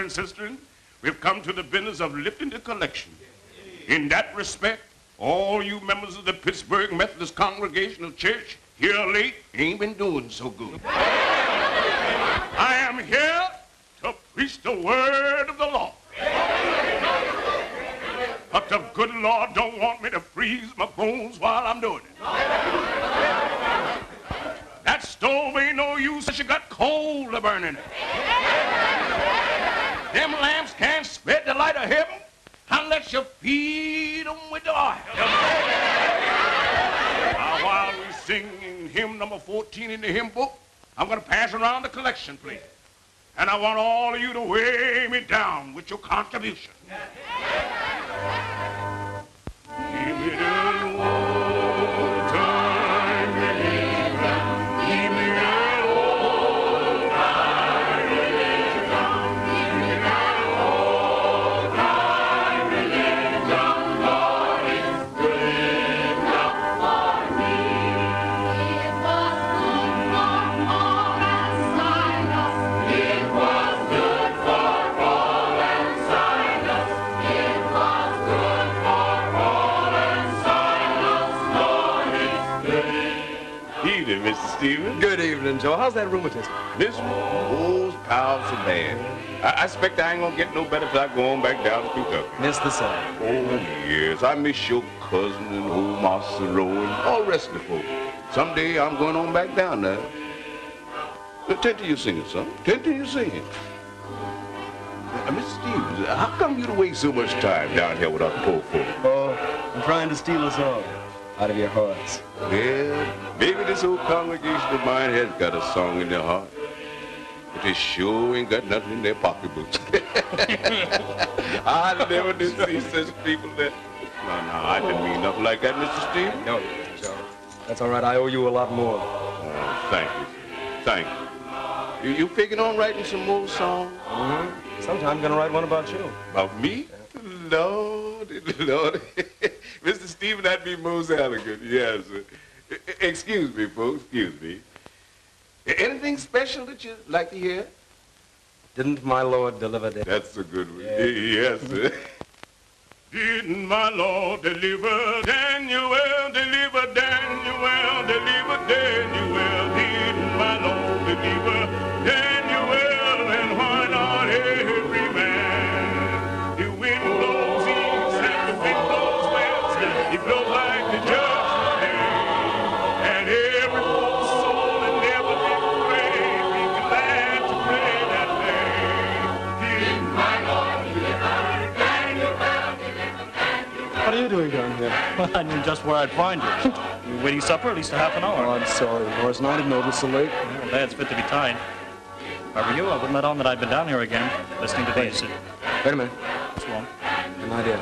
Sisters, we've come to the business of lifting the collection. In that respect, all you members of the Pittsburgh Methodist Congregational Church here late ain't been doing so good. I am here to preach the word of the Lord. But the good Lord don't want me to freeze my bones while I'm doing it. That stove ain't no use unless you got coal to burn in it. Them lamps can't spread the light of heaven unless you feed them with the oil. Now, while we sing hymn number 14 in the hymn book, I'm going to pass around the collection plate. And I want all of you to weigh me down with your contribution. Give me the old time religion. Give me the old time religion. Give me the old time religion. Lord, it's good enough for me. It was good for Paul and Silas. It was good for Paul and Silas. It was good for Paul and Silas. Lord, it's good. Evening, Mr. Stevens. Good evening, Joe. How's that rheumatism? This old powerful bad. I expect I ain't gonna get no better till I go on back down to Kentucky. Miss the sun. Oh, yes. I miss your cousin and old Marcelo and all the rest of the folks. Someday I'm going on back down there. Tend to you singing, son. Tend to you singing. Mr. Stevens, how come you to waste so much time down here with our poor folk? Oh, I'm trying to steal us all out of your hearts. Well, maybe this old congregation of mine has got a song in their heart. But they sure ain't got nothing in their pocketbooks. I never did see such people that... No, I didn't mean nothing like that, Mr. Stevens. No, Joe. That's all right. I owe you a lot more. Oh, thank you, sir. Thank you. You figuring on writing some more songs? Mm-hmm. Sometime I'm going to write one about you. About me? Lord. Mr. Stevens, that'd be most elegant. Yes, sir. Excuse me, folks. Excuse me. Anything special that you'd like to hear? Didn't my Lord deliver Daniel? That's a good one. Yeah. Yes, sir. Didn't my Lord deliver Daniel, deliver Daniel, deliver Daniel? Didn't my Lord deliver Daniel? And why not every man? The wind blows east and the wind blows west. It blows like the judgment day. And every poor soul that never did pray be glad to pray that day. Didn't my Lord deliver Daniel? What are you doing down here? Well, I knew just where I'd find you. You were waiting supper at least a half an hour. Oh, I'm sorry, Morris. I didn't know it was so late. Well, Dad's fit to be tied. If I were you, I wouldn't let on that I'd been down here again, listening to these. Wait a minute. What's wrong? An idea.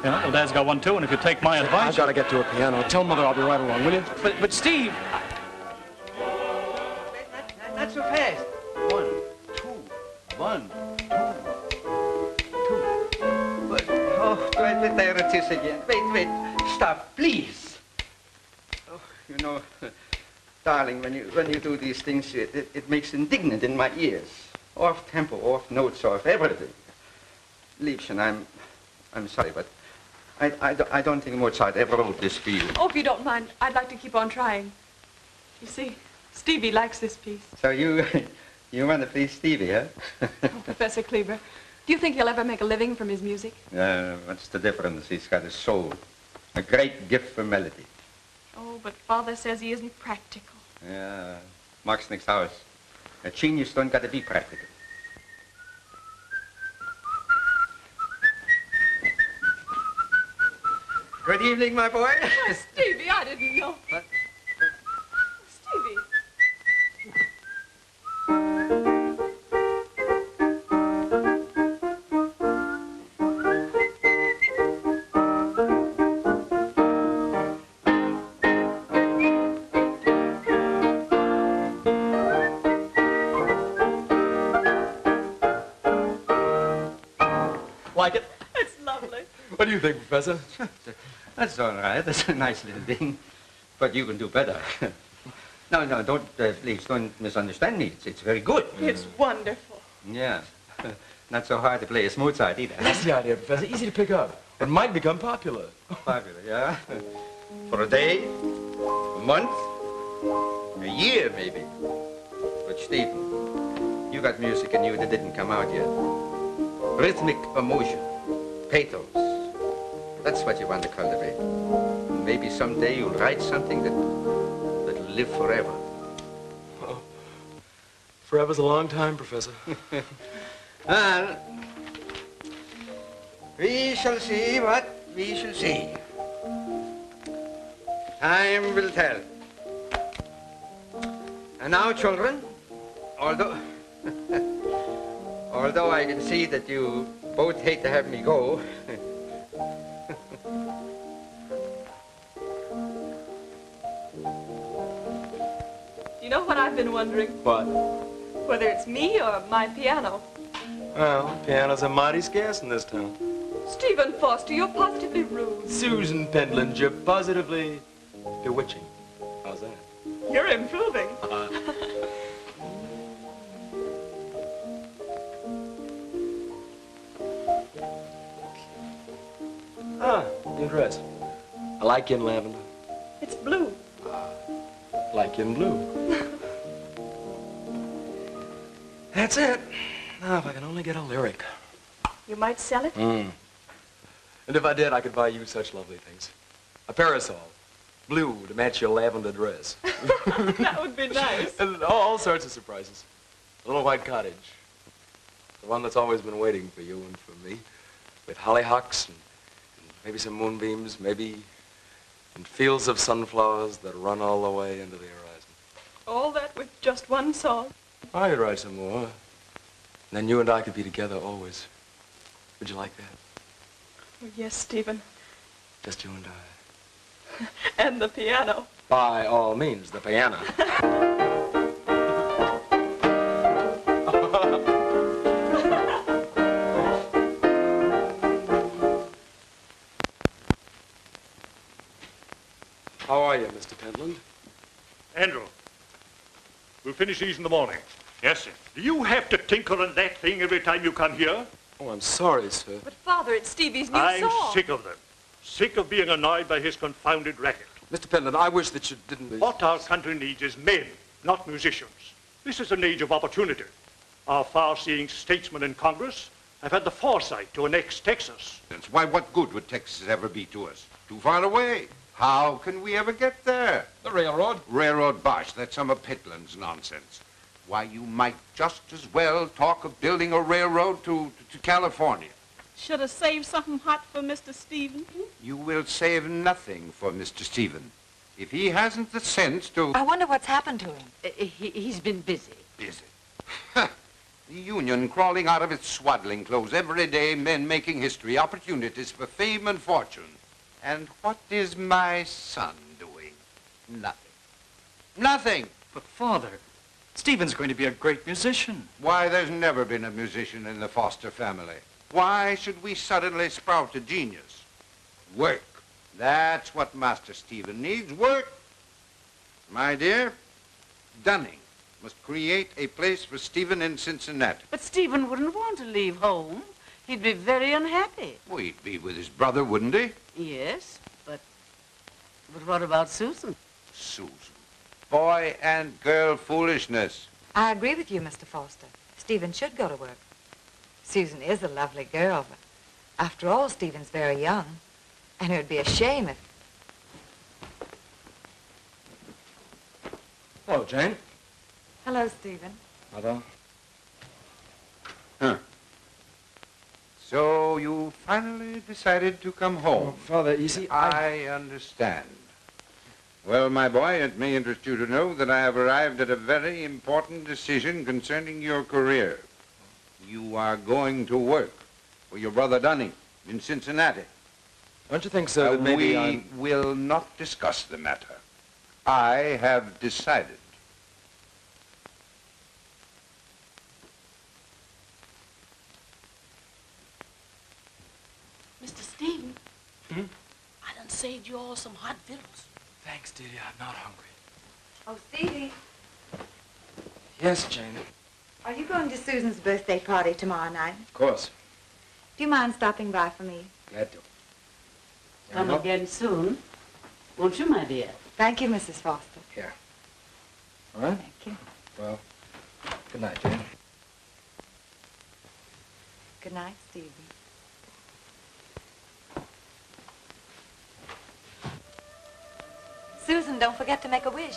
Yeah, well, Dad's got one too, and if you take my advice... I've got to get to a piano. Tell Mother I'll be right along, will you? But Steve... Not so fast. 1, 2, 1, 2, 2. But, oh, wait, there it is again. Wait, stop, please. Oh, you know, darling, when you do these things, it makes indignant in my ears. Off tempo, off notes, off everything. Liebchen, I'm sorry, but I don't think Mozart ever wrote this for you. Oh, if you don't mind, I'd like to keep on trying. You see, Stevie likes this piece. So you want to please Stevie, huh? Oh, Professor Kleber, do you think he'll ever make a living from his music? What's the difference? He's got a soul, a great gift for melody. Oh, but Father says he isn't practical. Yeah, Max nichts aus. A genius don't got to be practical. Good evening, my boy. Oh, Stevie, I didn't know. What? Stevie. Like it? It's lovely. What do you think, Professor? That's all right. That's a nice little thing. But you can do better. No, don't, please, don't misunderstand me. It's very good. It's wonderful. Yeah. Not so hard to play as Mozart either. That's the idea, Professor. Easy to pick up. It might become popular. Popular, yeah? For a day, a month, a year, maybe. But, Stephen, you got music in you that didn't come out yet. Rhythmic emotion, pathos. That's what you want to cultivate. Maybe someday you'll write something that'll live forever. Oh, forever's a long time, Professor. Well, we shall see what we shall see. Time will tell. And now, children, although I can see that you both hate to have me go, You know what I've been wondering? What? Whether it's me or my piano. Well, pianos are mighty scarce in this town. Stephen Foster, you're positively rude. Susan Pentland, you're positively bewitching. How's that? You're improving. New dress. I like you in lavender. It's blue. Like you in blue. That's it. Now, if I can only get a lyric. You might sell it? And if I did, I could buy you such lovely things. A parasol. Blue to match your lavender dress. That would be nice. And all sorts of surprises. A little white cottage. The one that's always been waiting for you and for me. With hollyhocks and maybe some moonbeams, maybe and fields of sunflowers that run all the way into the horizon. All that with just one song? I could write some more. And then you and I could be together always. Would you like that? Oh, yes, Stephen. Just you and I. And the piano. By all means, the piano. How are you, Mr. Pentland? Andrew, we'll finish these in the morning. Yes, sir. Do you have to tinker on that thing every time you come here? Oh, I'm sorry, sir. But, Father, it's Stevie's new I'm song. sick of them. Sick of being annoyed by his confounded racket. Mr. Pentland, I wish that you didn't... What our country needs is men, not musicians. This is an age of opportunity. Our far-seeing statesmen in Congress have had the foresight to annex Texas. Why, what good would Texas ever be to us? Too far away. How can we ever get there? The railroad? Railroad bosh, that's some of Pentland's nonsense. Why, you might just as well talk of building a railroad to California. Should have saved something hot for Mr. Stephen. You will save nothing for Mr. Stephen. If he hasn't the sense to... I wonder what's happened to him. He's been busy. Busy. the Union crawling out of its swaddling clothes every day, men making history, opportunities for fame and fortune. And what is my son doing? Nothing. Nothing. But, Father, Stephen's going to be a great musician. Why, there's never been a musician in the Foster family. Why should we suddenly sprout a genius? Work. That's what Master Stephen needs, work. My dear, Dunning must create a place for Stephen in Cincinnati. But Stephen wouldn't want to leave home. He'd be very unhappy. Well, he'd be with his brother, wouldn't he? Yes, but what about Susan? Susan. Boy and girl foolishness. I agree with you, Mr. Foster. Stephen should go to work. Susan is a lovely girl, but after all, Stephen's very young, and it would be a shame if... Hello, Jane. Hello, Stephen. Mother. Huh. So you finally decided to come home. Oh, Father, you see, I understand. Well, my boy, it may interest you to know that I have arrived at a very important decision concerning your career. You are going to work for your brother Dunning in Cincinnati. Don't you think, sir, that maybe we will not discuss the matter. I have decided. Mr. Stephen, Hmm? I done saved you all some hot victuals. Thanks, dearie. I'm not hungry. Oh, Stevie, Yes, Jane. are you going to Susan's birthday party tomorrow night? Of course. Do you mind stopping by for me? Glad to. Come again soon. Won't you, my dear? Thank you, Mrs. Foster. Here. All right? Thank you. Well, good night, Jane. Good night, Stevie. Susan, don't forget to make a wish.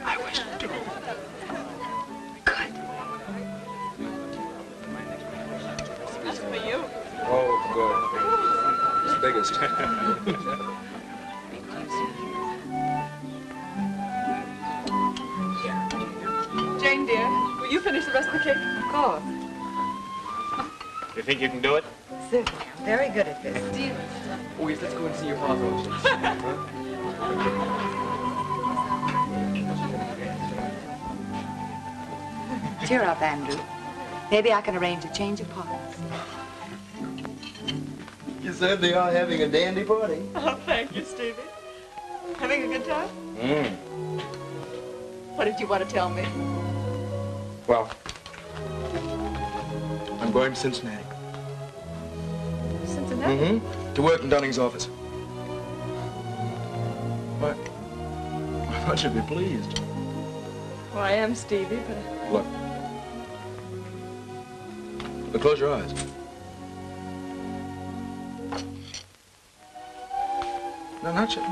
I wish to. Good. That's for you. Oh, good. It's the biggest. Jane, dear, will you finish the rest of the cake? Of course. You think you can do it? Susan, I'm very good at this. Steve. Oh, yes, let's go and see your father. Cheer up, Andrew. Maybe I can arrange a change of partners. You certainly are having a dandy party. Oh, thank you, Stevie. Having a good time? What did you want to tell me? Well, I'm going to Cincinnati. Cincinnati? Mm-hmm. To work in Dunning's office. What? I thought you'd be pleased. Well, I am, Stevie, but... Look. But close your eyes. No, not yet.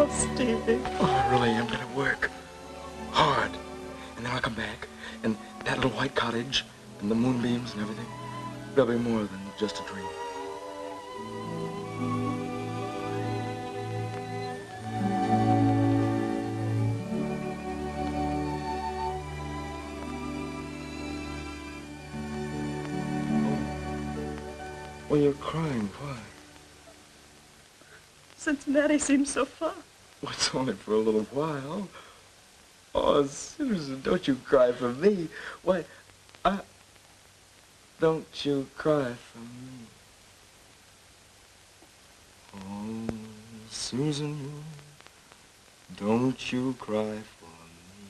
Oh, Stevie. Oh, I really am gonna work hard. And then I'll come back, and that little white cottage, and the moonbeams and everything, they'll be more than just a dream. Well, you're crying. Why? Cincinnati seems so far. Well, it's only for a little while. Oh, Susan, don't you cry for me. Why, don't you cry for me. Oh, Susan, don't you cry for me.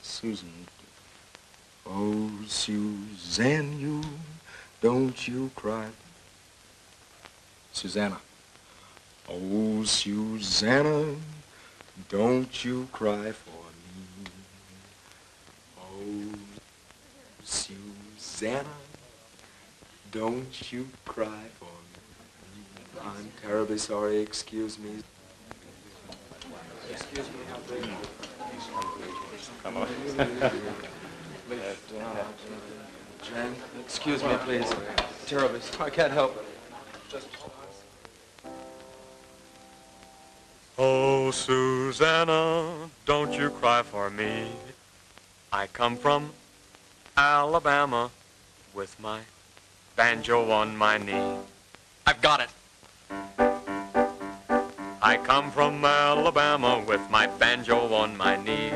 Susan, oh, Suzanne, you, don't you cry. Susanna. Oh, Susanna, don't you cry for me. Oh, Susanna, don't you cry for me. I'm terribly sorry, excuse me. Excuse me, how big? Come on. Jen, excuse me, please. Terribly sorry, I can't help it. Just... Oh, Susanna, don't you cry for me. I come from Alabama with my banjo on my knee. I've got it. I come from Alabama with my banjo on my knee.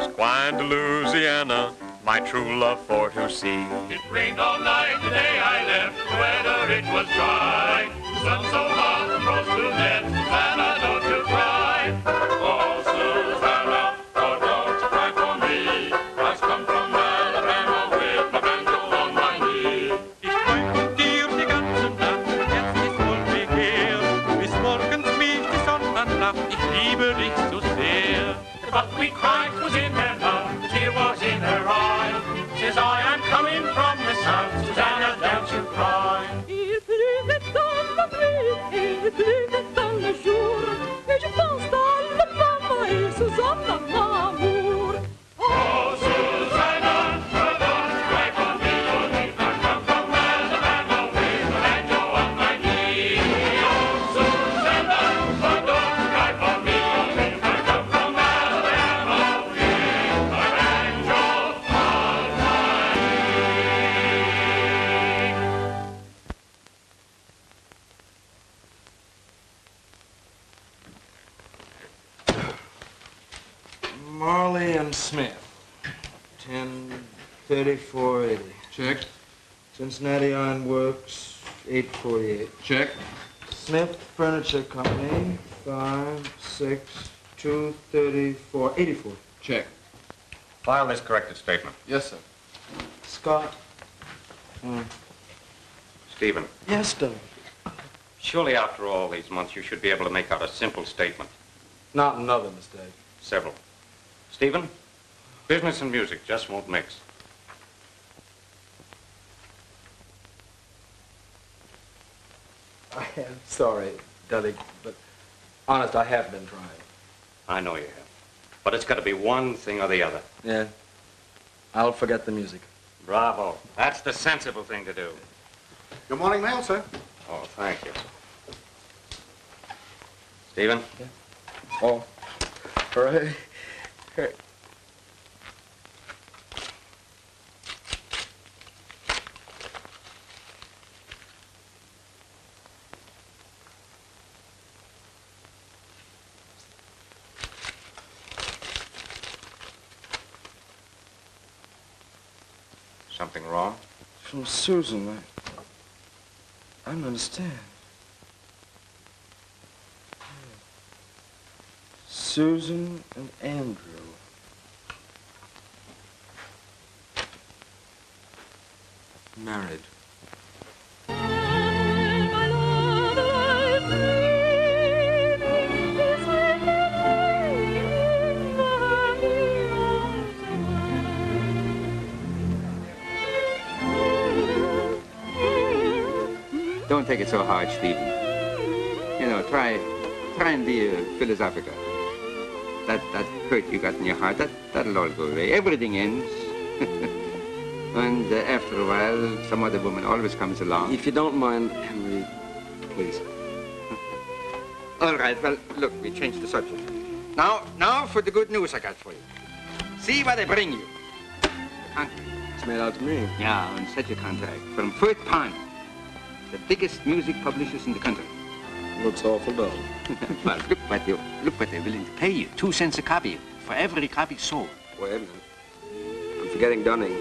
Squire to Louisiana, my true love for to see. It rained all night the day I left, the weather it was dry. The sun so hot, frost to death, Susanna, don't you cry. Oh, Susanna, oh, don't you cry for me. I come from Alabama with my banjo on my knee. Ich freue dir die ganze Nacht, jetzt ist wohl her. Bis morgens mich die Sonne lacht, ich liebe dich so sehr. But we cried was in her mouth, the tear was in her eye. Says I am coming from the south, Susanna, don't you cry. Il pleuvait dans la pluie, il pleuvait dans le jour, et je pense à la maman et Susanna, mon amour. Oh, Susanna, don't cry for me. I come from Alabama with my banjo on my knee. Oh, Susanna, don't cry for me. I come from Alabama with my banjo on my Marley and Smith. 10:34:80. Check. Cincinnati Iron Works, 8:48. Check. Smith Furniture Company, 5/6/2/34. 84. File this corrected statement. Yes, sir. Scott. Stephen, Yes, Doug. surely after all these months you should be able to make out a simple statement. Not another mistake. Several. Stephen, business and music just won't mix. I am sorry, Dudley, but honest, I have been trying. I know you have. But it's got to be one thing or the other. Yeah. I'll forget the music. Bravo. That's the sensible thing to do. Good morning, mail, sir. Oh, thank you. Stephen? Yeah. Oh, hooray. Hey. Something wrong? From Susan. I don't understand. Susan and Andrew. Married. Don't take it so hard, Stephen. You know, try and be philosophical. That hurt you got in your heart, that'll all go away. Everything ends. And after a while, some other woman always comes along. If you don't mind, Henry, please. All right, well, look, we changed the subject. Now for the good news I got for you. See what I bring you. The contract. It's made out to me. Yeah, on such a contract. From Fort Pond, the biggest music publishers in the country. Looks awful dull. Well, look what they're willing to pay you. 2 cents a copy for every copy sold. Wait a minute. I'm forgetting Dunning.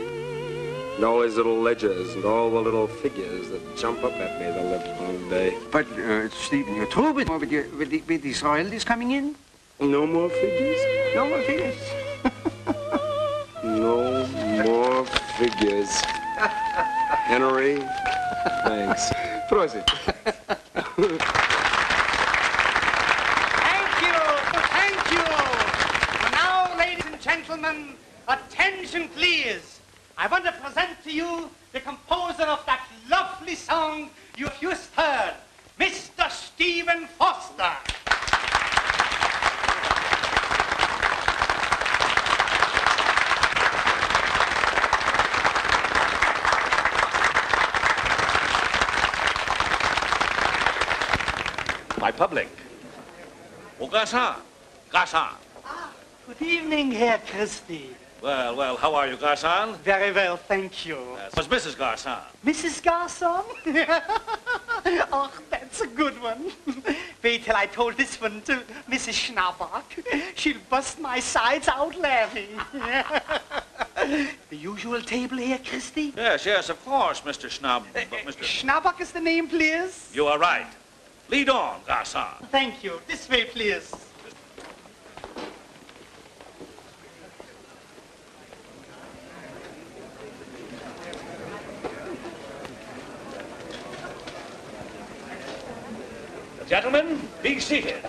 And all his little ledgers and all the little figures that jump up at me the livelong day. But, Stephen, you're through with these royalties coming in? No more figures? No more figures. No more figures. Henry, thanks. Prosit. gentlemen, attention please. I want to present to you the composer of that lovely song you've just heard, Mr. Stephen Foster. My public. Oh, Garçon. Garçon. Good evening, Herr Christie. Well, how are you, Garçon? Very well, thank you. Was Mrs. Garçon? Mrs. Garson? Oh, that's a good one. Wait till I told this one to Mrs. Schnappach. She'll bust my sides out laughing. The usual table here, Christie? Yes, of course, Mr. Schnapp. Mr. Schnappach is the name, please? You are right. Lead on, Garçon. Thank you. This way, please. Gentlemen, be seated.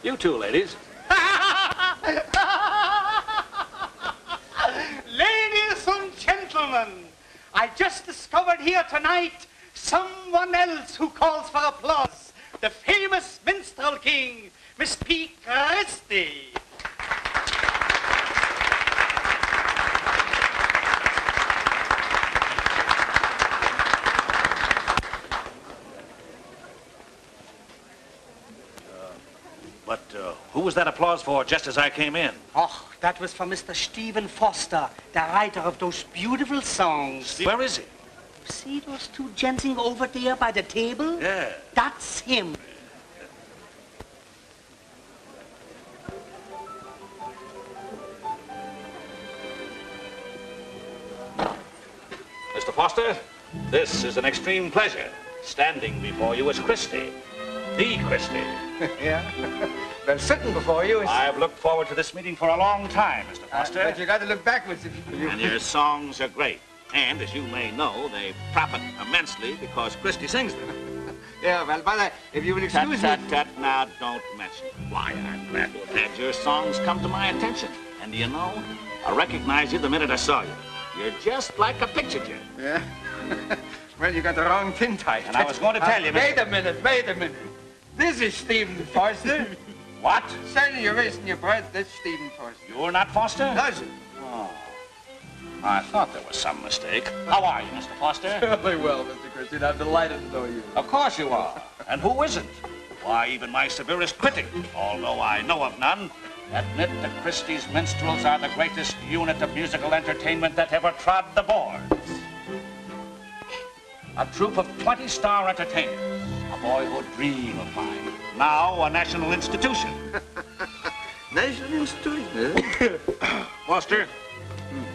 You too, ladies. Ladies and gentlemen, I just discovered here tonight someone else who calls for applause. The famous minstrel king, Miss P. Christie. Who was that applause for just as I came in? Oh, that was for Mr. Stephen Foster, the writer of those beautiful songs. Where is he? See those two gentlemen over there by the table? Yeah. That's him. Mr. Foster, this is an extreme pleasure. Standing before you is Christie. The Christie. Yeah? Well, sitting before you is... I've looked forward to this meeting for a long time, Mr. Foster. But you got to look backwards if you... And your songs are great. And, as you may know, they profit immensely because Christie sings them. Yeah, well, brother, if you will excuse me... Now, don't mention it. Why, I'm glad to have had your songs come to my attention. And do you know, I recognized you the minute I saw you. You're just like a picture kid. Yeah? Well, you got the wrong tintype. And I was going to tell you, Wait a minute. This is Stephen Foster. What? Certainly you're raising your breath. That's Stephen Foster. You're not Foster? Does it? Oh. I thought there was some mistake. How are you, Mr. Foster? Very well, Mr. Christie. I'm delighted to know you. Of course you are. And who isn't? Why, even my severest critic, although I know of none, admit that Christie's minstrels are the greatest unit of musical entertainment that ever trod the boards. A troupe of 20-star entertainers, a boyhood dream of mine, now a national institution. National institution, eh? Foster,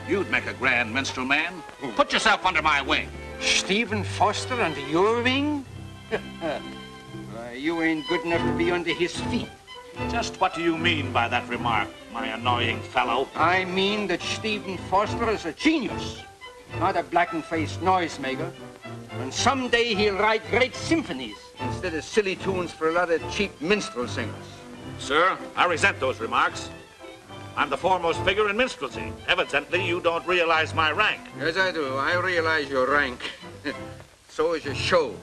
you'd make a grand minstrel man. Put yourself under my wing. Stephen Foster under your wing? You ain't good enough to be under his feet. Just what do you mean by that remark, my annoying fellow? I mean that Stephen Foster is a genius, not a black-and-faced noisemaker. And someday he'll write great symphonies instead of silly tunes for a lot of cheap minstrel singers. Sir, I resent those remarks. I'm the foremost figure in minstrelsy. Evidently, you don't realize my rank. Yes, I do. I realize your rank. So is your show.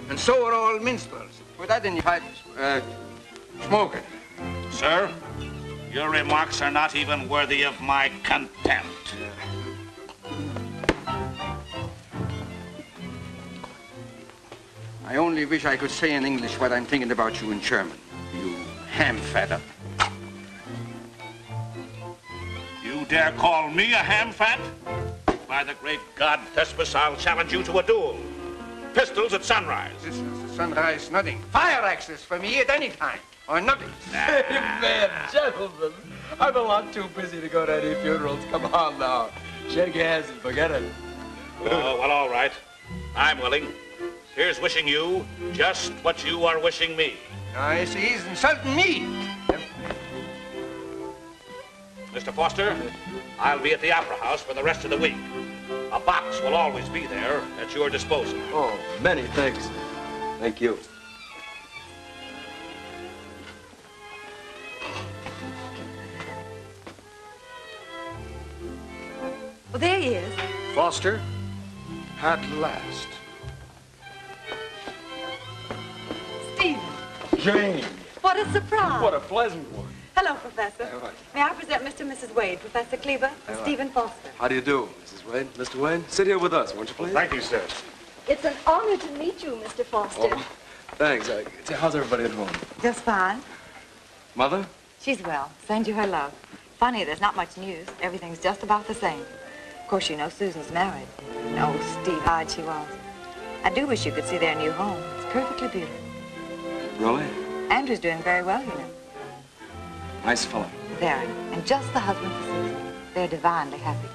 And so are all minstrels. Put that in your pipe, smoke it. Sir, your remarks are not even worthy of my contempt. I only wish I could say in English what I'm thinking about you in German. You ham-fatter. You dare call me a ham-fat? By the great God, Thespis, I'll challenge you to a duel. Pistols at sunrise. Sunrise, nothing. Fire axes for me at any time. Or nothing. Man, gentlemen, I'm a lot too busy to go to any funerals. Come on now. Shake hands and forget it. Oh, well, all right. I'm willing. Here's wishing you just what you are wishing me. I see he's insulting me. Mr. Foster, I'll be at the Opera House for the rest of the week. A box will always be there at your disposal. Oh, many thanks. Thank you. Foster, at last. Stephen, Jane, what a surprise. what a pleasant one. Hello, Professor. May I present Mr. and Mrs. Wade, Professor Kleber, and Stephen Foster. How do you do, Mrs. Wade? Mr. Wade, sit here with us, won't you, please? Thank you, sir. It's an honor to meet you, Mr. Foster. Oh, thanks. How's everybody at home? Just fine. Mother? She's well. Send you her love. Funny, there's not much news. Everything's just about the same. Of course, you know Susan's married. Oh, Steve, hard she was. I do wish you could see their new home. It's perfectly beautiful. Really? Andrew's doing very well, you know. Nice fellow. Very. And just the husband for Susan. They're divinely happy.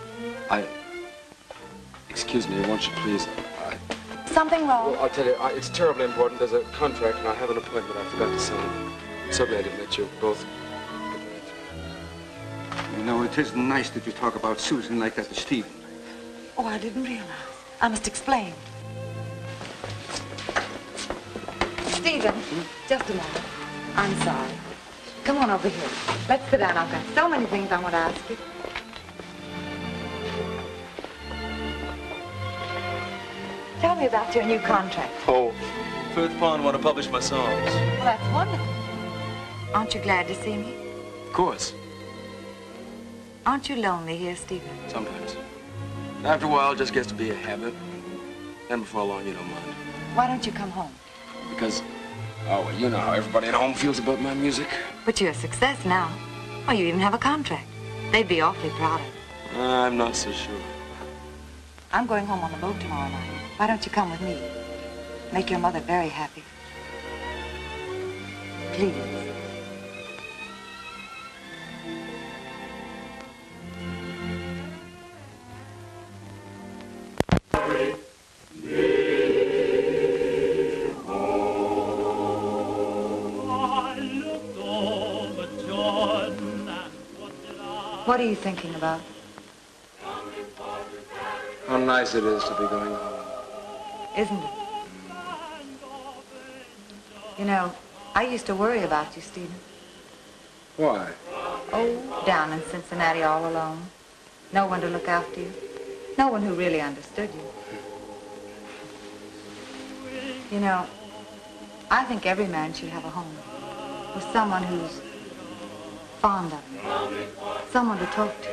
Excuse me, won't you please? Something wrong? Well, I'll tell you, it's terribly important. There's a contract, and I have an appointment I forgot to sign. I'm so glad to meet you both. You know, it isn't nice that you talk about Susan like that to Stephen. Oh, I didn't realize. I must explain. Stephen, just a moment. I'm sorry. Come on over here. Let's sit down. I've got so many things I want to ask you. Tell me about your new contract. Oh, Firth Pond want to publish my songs. Well, that's wonderful. Aren't you glad to see me? Of course, Aren't you lonely here, Stephen? sometimes. After a while, it just gets to be a habit. Then before long, you don't mind. Why don't you come home? Because, oh, well, you know how everybody at home feels about my music. But you're a success now. Oh, you even have a contract. They'd be awfully proud of you. I'm not so sure. I'm going home on the boat tomorrow night. Why don't you come with me? Make your mother very happy. Please. What are you thinking about? How nice it is to be going home. Isn't it? You know, I used to worry about you, Stephen. Why? Oh, down in Cincinnati all alone. No one to look after you. No one who really understood you. You know, I think every man should have a home with someone who's fond of him. Someone to talk to.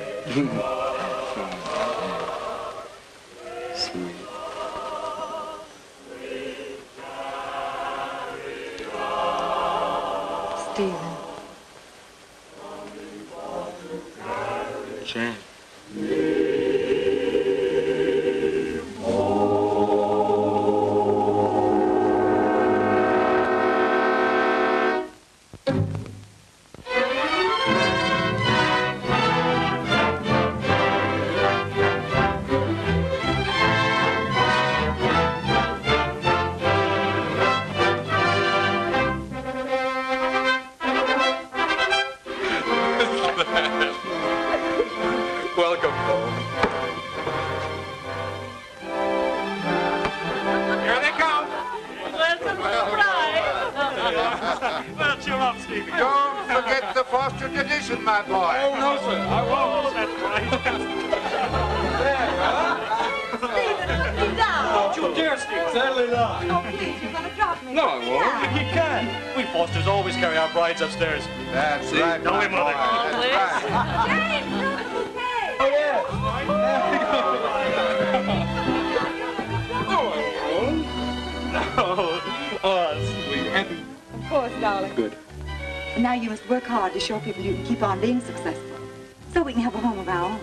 Sweet. Stephen. Jane. Welcome home. Here they come. Welcome surprise. Well, cheer up, Stevie. Don't forget the Foster tradition, my boy. Oh, no, sir. I won't. That's right. Stephen, put me down. Don't you dare, Steve. Certainly not. Oh, please, you're going to drop me. No, I won't. You can. We Fosters always carry our brides upstairs. That's right, Don't my we, Mother? boy. That's right. James, bring the bouquet. Oh, yes. Oh, sweet. Of course, darling. Good. And now you must work hard to show people you can keep on being successful. So we can have a home of our own.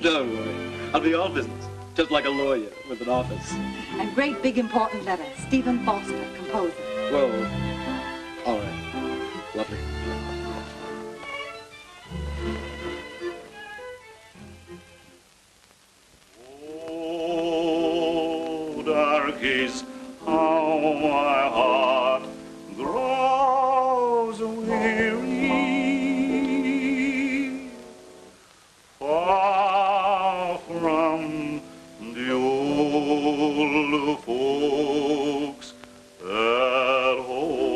Don't worry. I'll be all business. Just like a lawyer with an office. And great, big, important letter. Stephen Foster, composer. Well, all right. Lovely. Oh, dark is how my heart grows weary, far from the old folks at home.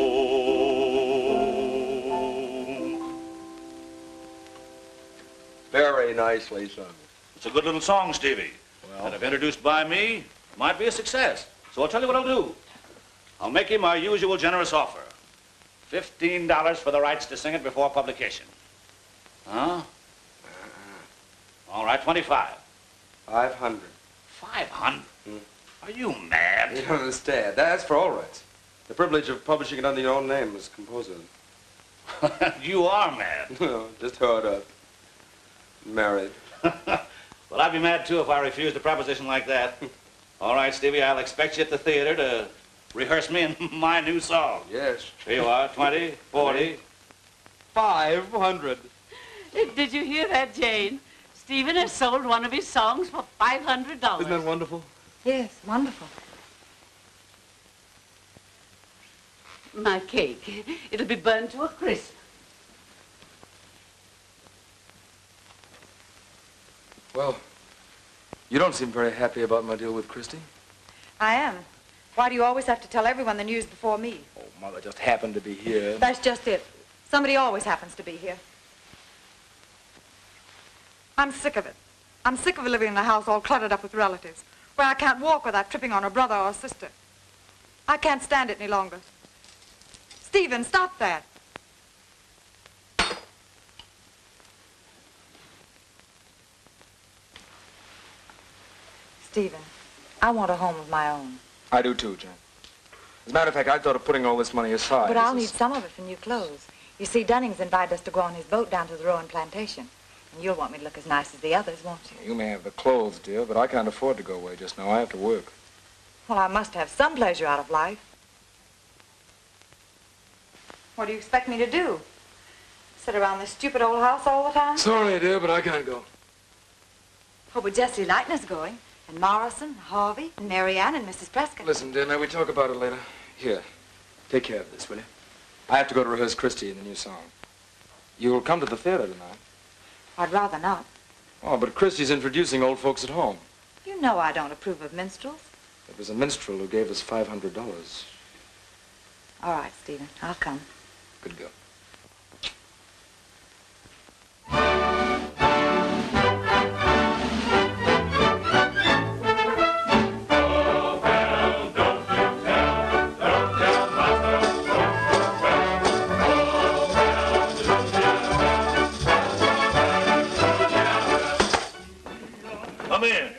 Very nicely sung. It's a good little song, Stevie. And if introduced by me, it might be a success. So I'll tell you what I'll do. I'll make you my usual generous offer. $15 for the rights to sing it before publication. Huh? All right, 25. 500. 500? Are you mad? You don't understand. That's for all rights. The privilege of publishing it under your own name as composer. You are mad. No, just hard up. Married. Well, I'd be mad, too, if I refused a proposition like that. All right, Stevie, I'll expect you at the theater to rehearse me in my new song. Yes. Here you are, 20, 40. 500. Did you hear that, Jane? Stephen has sold one of his songs for $500. Isn't that wonderful? Yes, wonderful. My cake. It'll be burned to a crisp. Well, you don't seem very happy about my deal with Christy. I am. Why do you always have to tell everyone the news before me? Oh, Mother just happened to be here. That's just it. Somebody always happens to be here. I'm sick of it. I'm sick of living in a house all cluttered up with relatives, where I can't walk without tripping on a brother or a sister. I can't stand it any longer. Stephen, stop that. Stephen, I want a home of my own. I do too, Jane. As a matter of fact, I thought of putting all this money aside. But I'll need some of it for new clothes. You see, Dunning's invited us to go on his boat down to the Rowan Plantation. And you'll want me to look as nice as the others, won't you? You may have the clothes, dear, but I can't afford to go away just now. I have to work. Well, I must have some pleasure out of life. What do you expect me to do? Sit around this stupid old house all the time? Sorry, dear, but I can't go. Oh, but Jessie Lightner's going. And Morrison, Harvey, and Mary Ann, and Mrs. Prescott. Listen, dear, now we talk about it later. Here, take care of this, will you? I have to go to rehearse Christy in the new song. You'll come to the theater tonight. I'd rather not. Oh, but Christy's introducing Old Folks at Home. You know I don't approve of minstrels. It was a minstrel who gave us $500. All right, Stephen, I'll come. Good girl. Come in.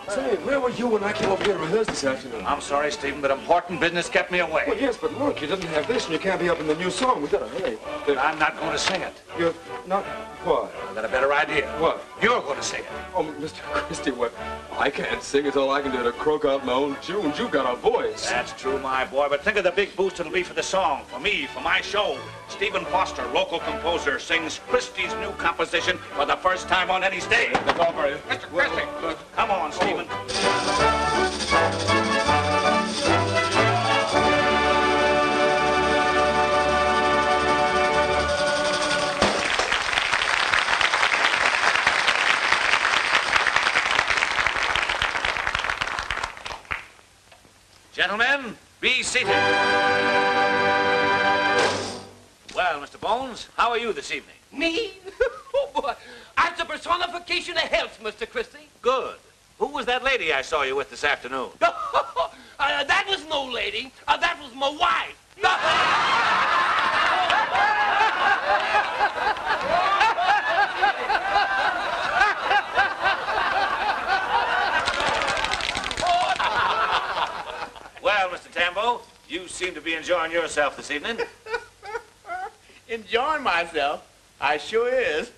Say, where were you when I came over here to rehearse this afternoon? I'm sorry, Stephen, but important business kept me away. Well, yes, but look, you didn't have this, and you can't be up in the new song. We gotta hurry. I'm not going to sing it. You're not what? I got a better idea. What? You're going to sing it. Oh, Mr. Christie, what? I can't sing. It's all I can do to croak out my own tunes. You've got a voice. That's true, my boy, but think of the big boost it'll be for the song, for me, for my show. Stephen Foster, local composer, sings Christie's new composition for the first time on any stage. That's all for you. Mr. Christie, come on, Stephen. Gentlemen, be seated. Well, Mr. Bones, how are you this evening? Me? Oh, boy. I'm the personification of health, Mr. Christie. Good. Who was that lady I saw you with this afternoon? That was no lady. That was my wife. Well, Mr. Tambo, you seem to be enjoying yourself this evening. Enjoying myself? I sure is.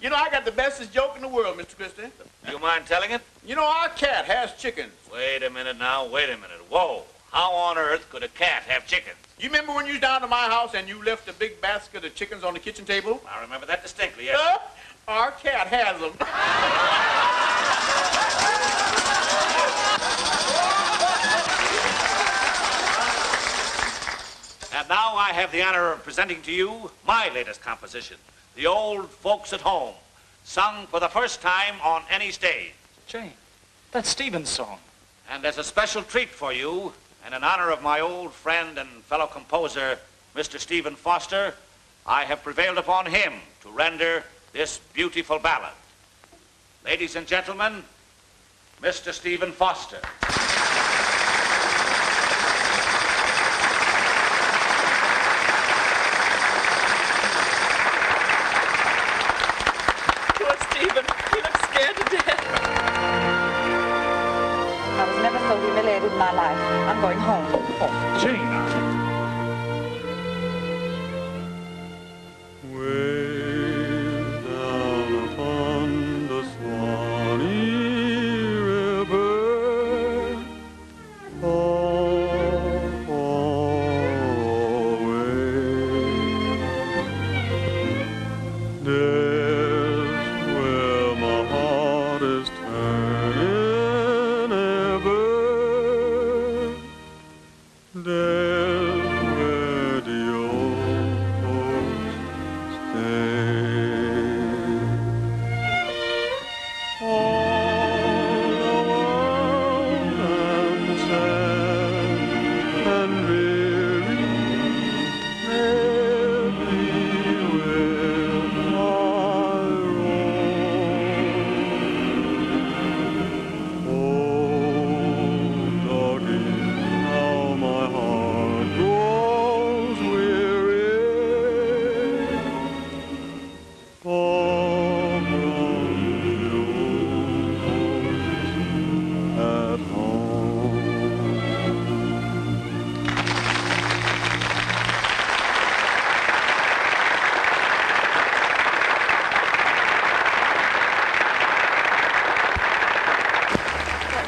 You know, I got the bestest joke in the world, Mr. Christie. You mind telling it? You know, our cat has chickens. Wait a minute now, wait a minute. Whoa, how on earth could a cat have chickens? You remember when you was down to my house and you left a big basket of chickens on the kitchen table? I remember that distinctly, yes. Our cat has them. And now I have the honor of presenting to you my latest composition, The Old Folks at Home, sung for the first time on any stage. Jane, that's Stephen's song. And as a special treat for you, and in honor of my old friend and fellow composer, Mr. Stephen Foster, I have prevailed upon him to render this beautiful ballad. Ladies and gentlemen, Mr. Stephen Foster. Poor Stephen. He looks scared to death. I was never so humiliated in my life. I'm going home. Oh, Jane.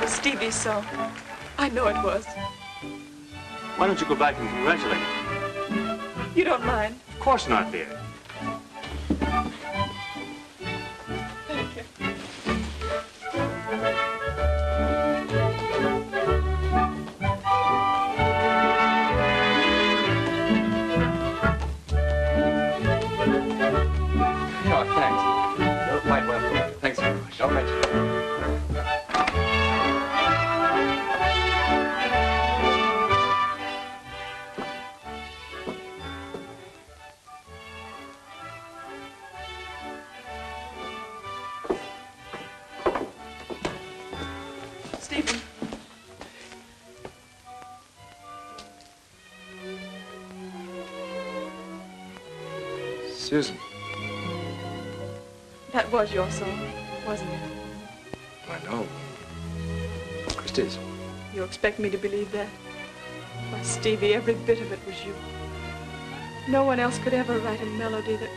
Stevie's song. I know it was. Why don't you go back and congratulate him? You don't mind? Of course not, dear. Thank you. Oh, thanks. You're quite welcome. Thanks very much. Don't mention it. Stephen. Susan. That was your song, wasn't it? I know. Christie's. You expect me to believe that? Why, Stevie, every bit of it was you. No one else could ever write a melody that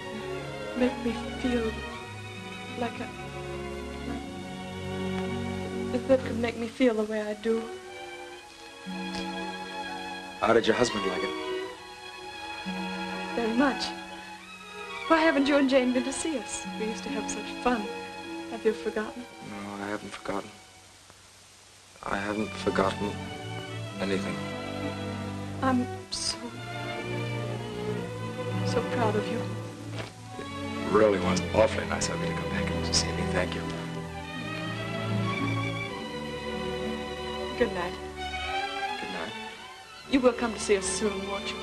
would make me feel like that could make me feel the way I do. How did your husband like it? Very much. Why haven't you and Jane been to see us? We used to have such fun. Have you forgotten? No, I haven't forgotten. I haven't forgotten anything. I'm so proud of you. It really was awfully nice of you to come back and to see me. Thank you. Good night. Good night. You will come to see us soon, won't you?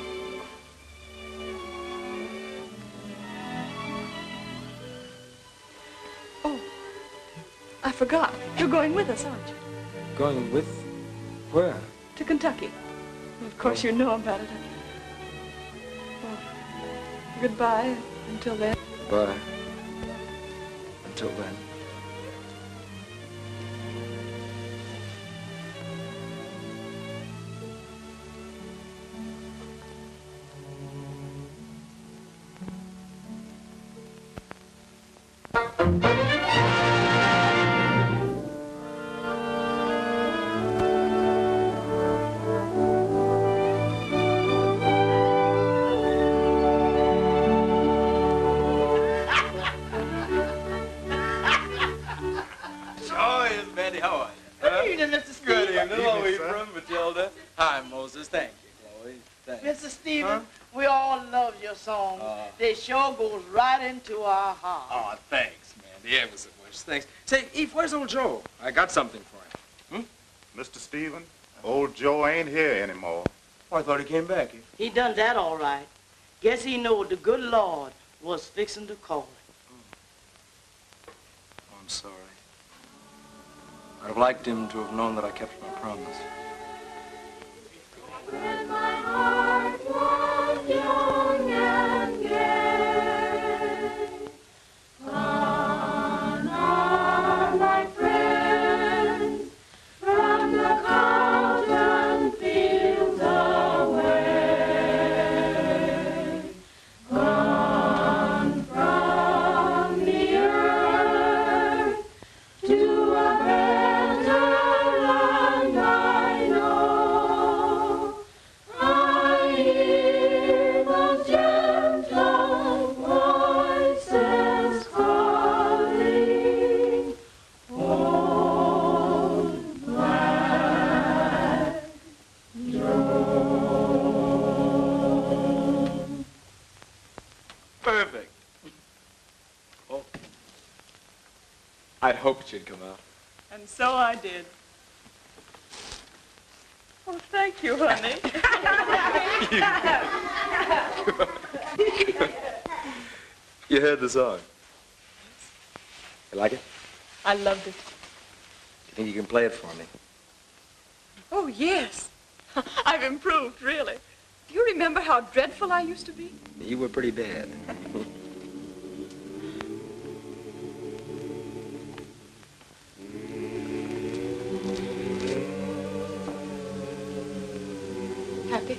Oh, I forgot. You're going with us, aren't you? Going with? Where? To Kentucky. Of course, you know about it. Well, goodbye until then. Goodbye. Until then. Mr. Stephen, we all love your songs. They sure goes right into our heart. Oh, thanks, man. Ever so much. Thanks. Say, Eve, where's old Joe? I got something for him. Mr. Stephen, old Joe ain't here anymore. Oh, I thought he came back. He done that all right. Guess he knowed the good Lord was fixing to call him. Oh, I'm sorry. I'd have liked him to have known that I kept my promise. When my heart was young and gay, gone are my friends from the cotton fields away, gone from the earth to a better land I know. I hear those gentle voices calling, Old Black Joe. Perfect. Oh. I'd hoped you'd come out. And so I did. Oh, thank you, honey. You heard the song. You like it? I loved it. You think you can play it for me? Oh, yes. I've improved, really. Do you remember how dreadful I used to be? You were pretty bad. Happy?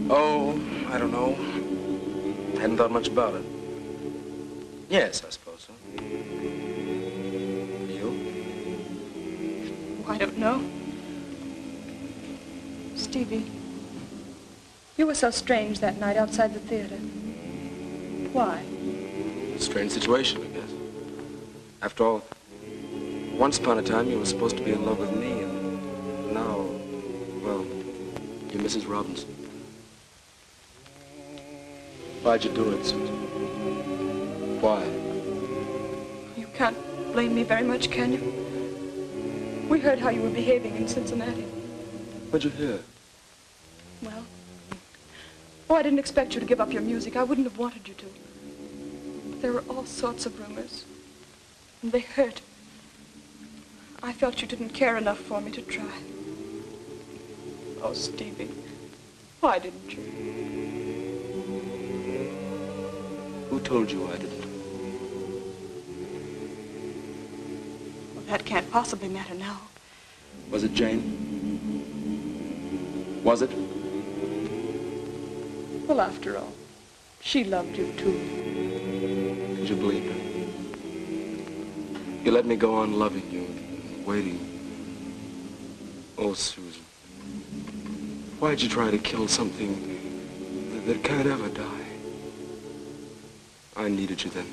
Oh, I don't know. Hadn't thought much about it. Yes, I suppose so. You? Oh, I don't know. Stevie, you were so strange that night outside the theater. Why? Strange situation, I guess. After all, once upon a time you were supposed to be in love with me, and now, well, you're Mrs. Robinson. Why'd you do it, Susan? Why? You can't blame me very much, can you? We heard how you were behaving in Cincinnati. What'd you hear? Well, oh, I didn't expect you to give up your music. I wouldn't have wanted you to. But there were all sorts of rumors, and they hurt. I felt you didn't care enough for me to try. Oh, Stevie, why didn't you? Who told you I didn't? Well, that can't possibly matter now. Was it Jane? Was it? Well, after all, she loved you, too. Did you believe her? You let me go on loving you, waiting. Oh, Susan. Why'd you try to kill something that can't ever die? I needed you then.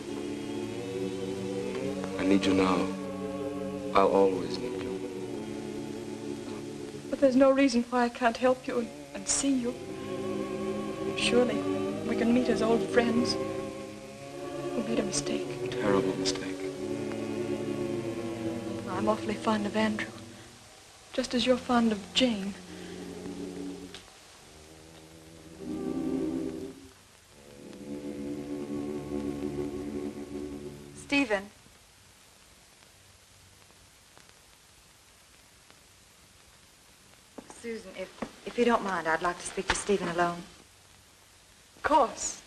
I need you now. I'll always need you. But there's no reason why I can't help you and see you. Surely we can meet as old friends. We made a mistake. Terrible mistake. I'm awfully fond of Andrew, just as you're fond of Jane. Stephen. Susan, if you don't mind, I'd like to speak to Stephen alone. Of course.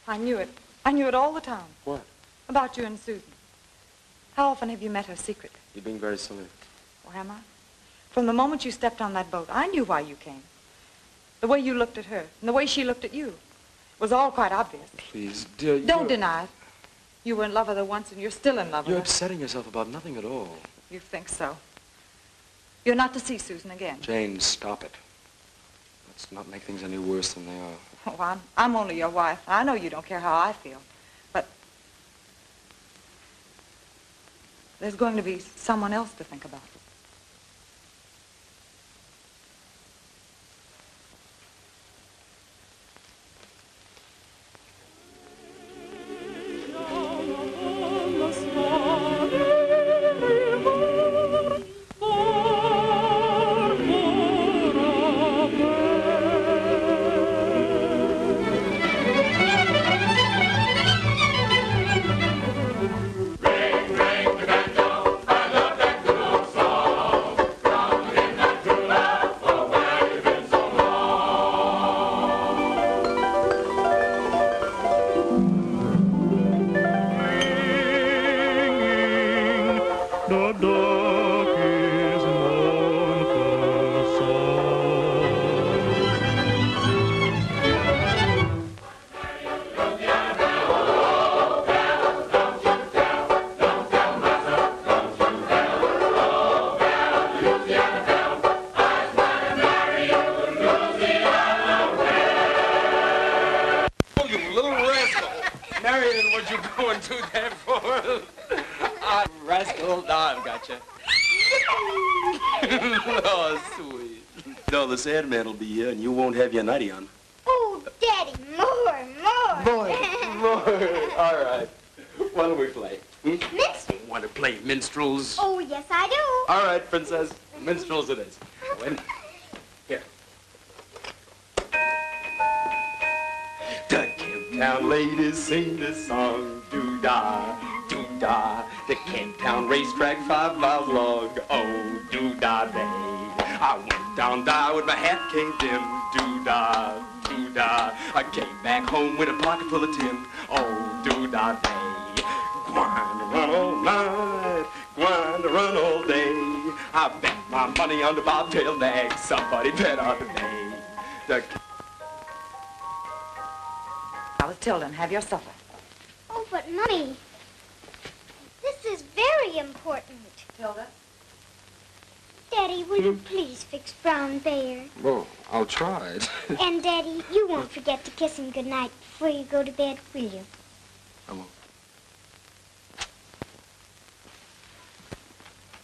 I knew it. I knew it all the time. What? About you and Susan. How often have you met her secretly? You're being very silly. Or am I? From the moment you stepped on that boat, I knew why you came. The way you looked at her, and the way she looked at you. It was all quite obvious. Please, dear, Don't deny it. You were in love with her once, and you're still in love with You're her. upsetting yourself about nothing at all. You think so. You're not to see Susan again. Jane, stop it. Let's not make things any worse than they are. Oh, I'm only your wife. I know you don't care how I feel. But there's going to be someone else to think about. you go and do that for? Ah, rascal, now I've got you. Oh, sweet. No, the Sandman will be here, and you won't have your nightie on. Oh, Daddy, more. More. All right. What do we play? Minstrel. Want to play minstrels? Oh, yes, I do. All right, Princess. Minstrels it is. Wait. Here. The Kent Town ladies sing this song. Doo-dah, doo-dah. The Kent Town racetrack 5 miles long. Oh, doo-dah day. I went down there with my hat caved in. Doo-dah, doo-dah. I came back home with a pocket full of tin. Oh, doo-dah day. Gwine to run all night, gwine to run all day. I bet my money on the bobtail nag. Somebody bet on me. Now, with Tilden, have your supper. Oh, but Mommy, this is very important. Tilda? Daddy, will you please fix Brown Bear? Well, I'll try it. And Daddy, you won't forget to kiss him goodnight before you go to bed, will you? I won't.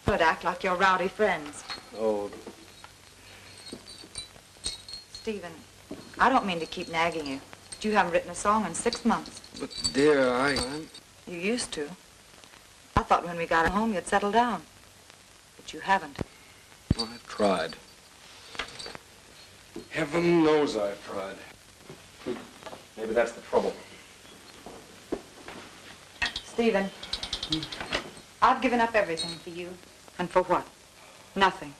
But act like you're rowdy friends. Oh, Stephen, I don't mean to keep nagging you, but you haven't written a song in 6 months. but dear, You used to. I thought when we got home you'd settle down. But you haven't. I've tried. Heaven knows I've tried. Maybe that's the trouble. Stephen, I've given up everything for you. And for what? Nothing.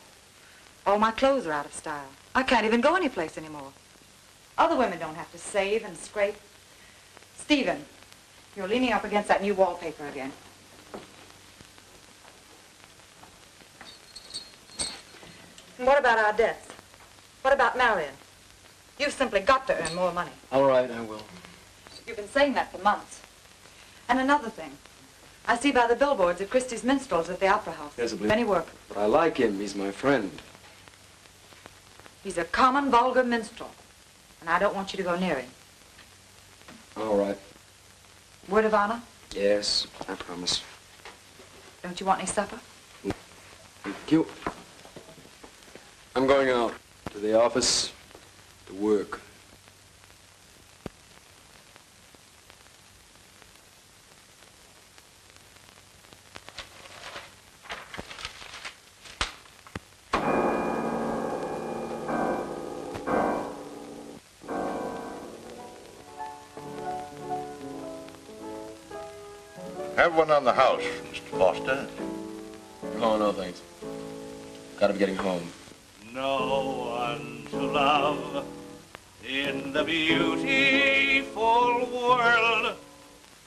All my clothes are out of style. I can't even go anyplace anymore. Other women don't have to save and scrape. Stephen, you're leaning up against that new wallpaper again. And what about our debts? What about Marion? You've simply got to earn more money. All right, I will. You've been saying that for months. And another thing. I see by the billboards at Christie's Minstrels at the Opera House. Yes, I believe. Any work? But I like him. He's my friend. He's a common, vulgar minstrel. And I don't want you to go near him. All right. Word of honor? Yes, I promise. Don't you want any supper? Thank you. I'm going out to the office to work. Have one on the house, Mr. Foster. Oh, no, thanks. Gotta be getting home. No one to love in the beautiful world,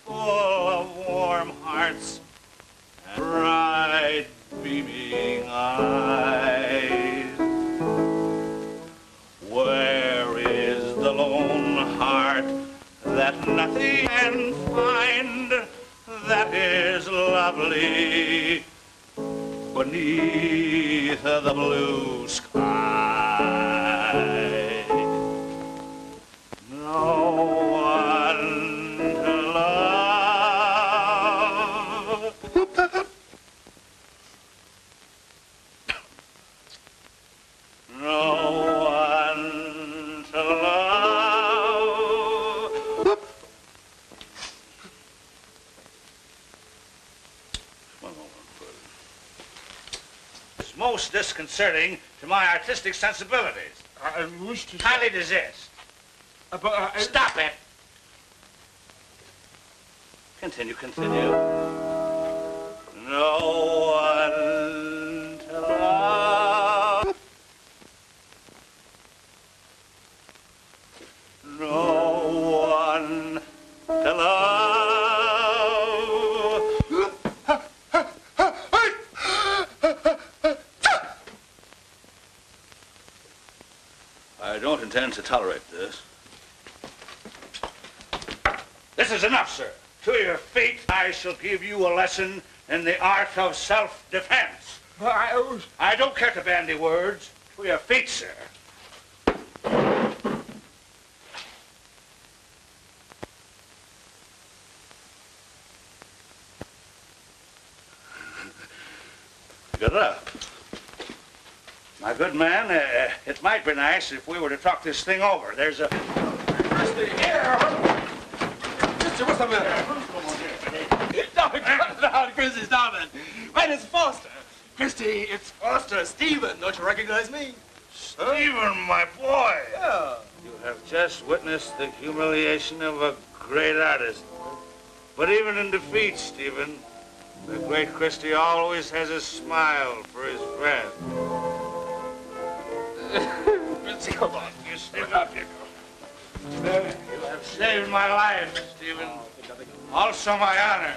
full of warm hearts and bright beaming eyes. Where is the lone heart that nothing can find that is lovely beneath the blue sky? No one to love. No one to love. It's most disconcerting to my artistic sensibilities. I wish to... Kindly desist. Stop it. Continue. No one to love. No one to love. I don't intend to tolerate this. This is enough, sir. To your feet, I shall give you a lesson in the art of self-defense. I don't care to bandy words. To your feet, sir. Get up. My good man, it might be nice if we were to talk this thing over. There's a... Christy, here! Mister, what's the matter? Stop it, cut it out, Christy, stop it. My name's Foster. Christy, it's Foster. Stephen, don't you recognize me? Stephen, my boy. Yeah. You have just witnessed the humiliation of a great artist. But even in defeat, Stephen, the great Christy always has a smile for his friend. Christy, come on. You step up, you go. You have saved my life, Stephen. Also my honor.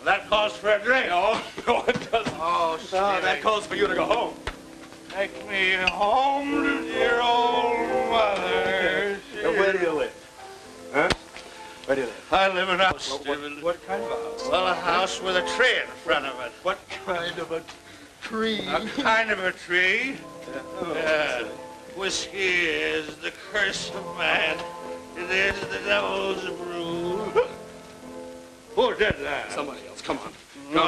That calls for a drink. No, it doesn't. Oh, Stephen. That calls for you to go home. Take me home to dear old mother. Where do you live? Huh? Where do you live? I live in a house, Stephen. What kind of a house? Well, a house with a tree in front of it. What kind of a tree? A kind of a tree. Whiskey is the curse of man. It is the devil's brew. Who did that? Somebody else. Come on. No,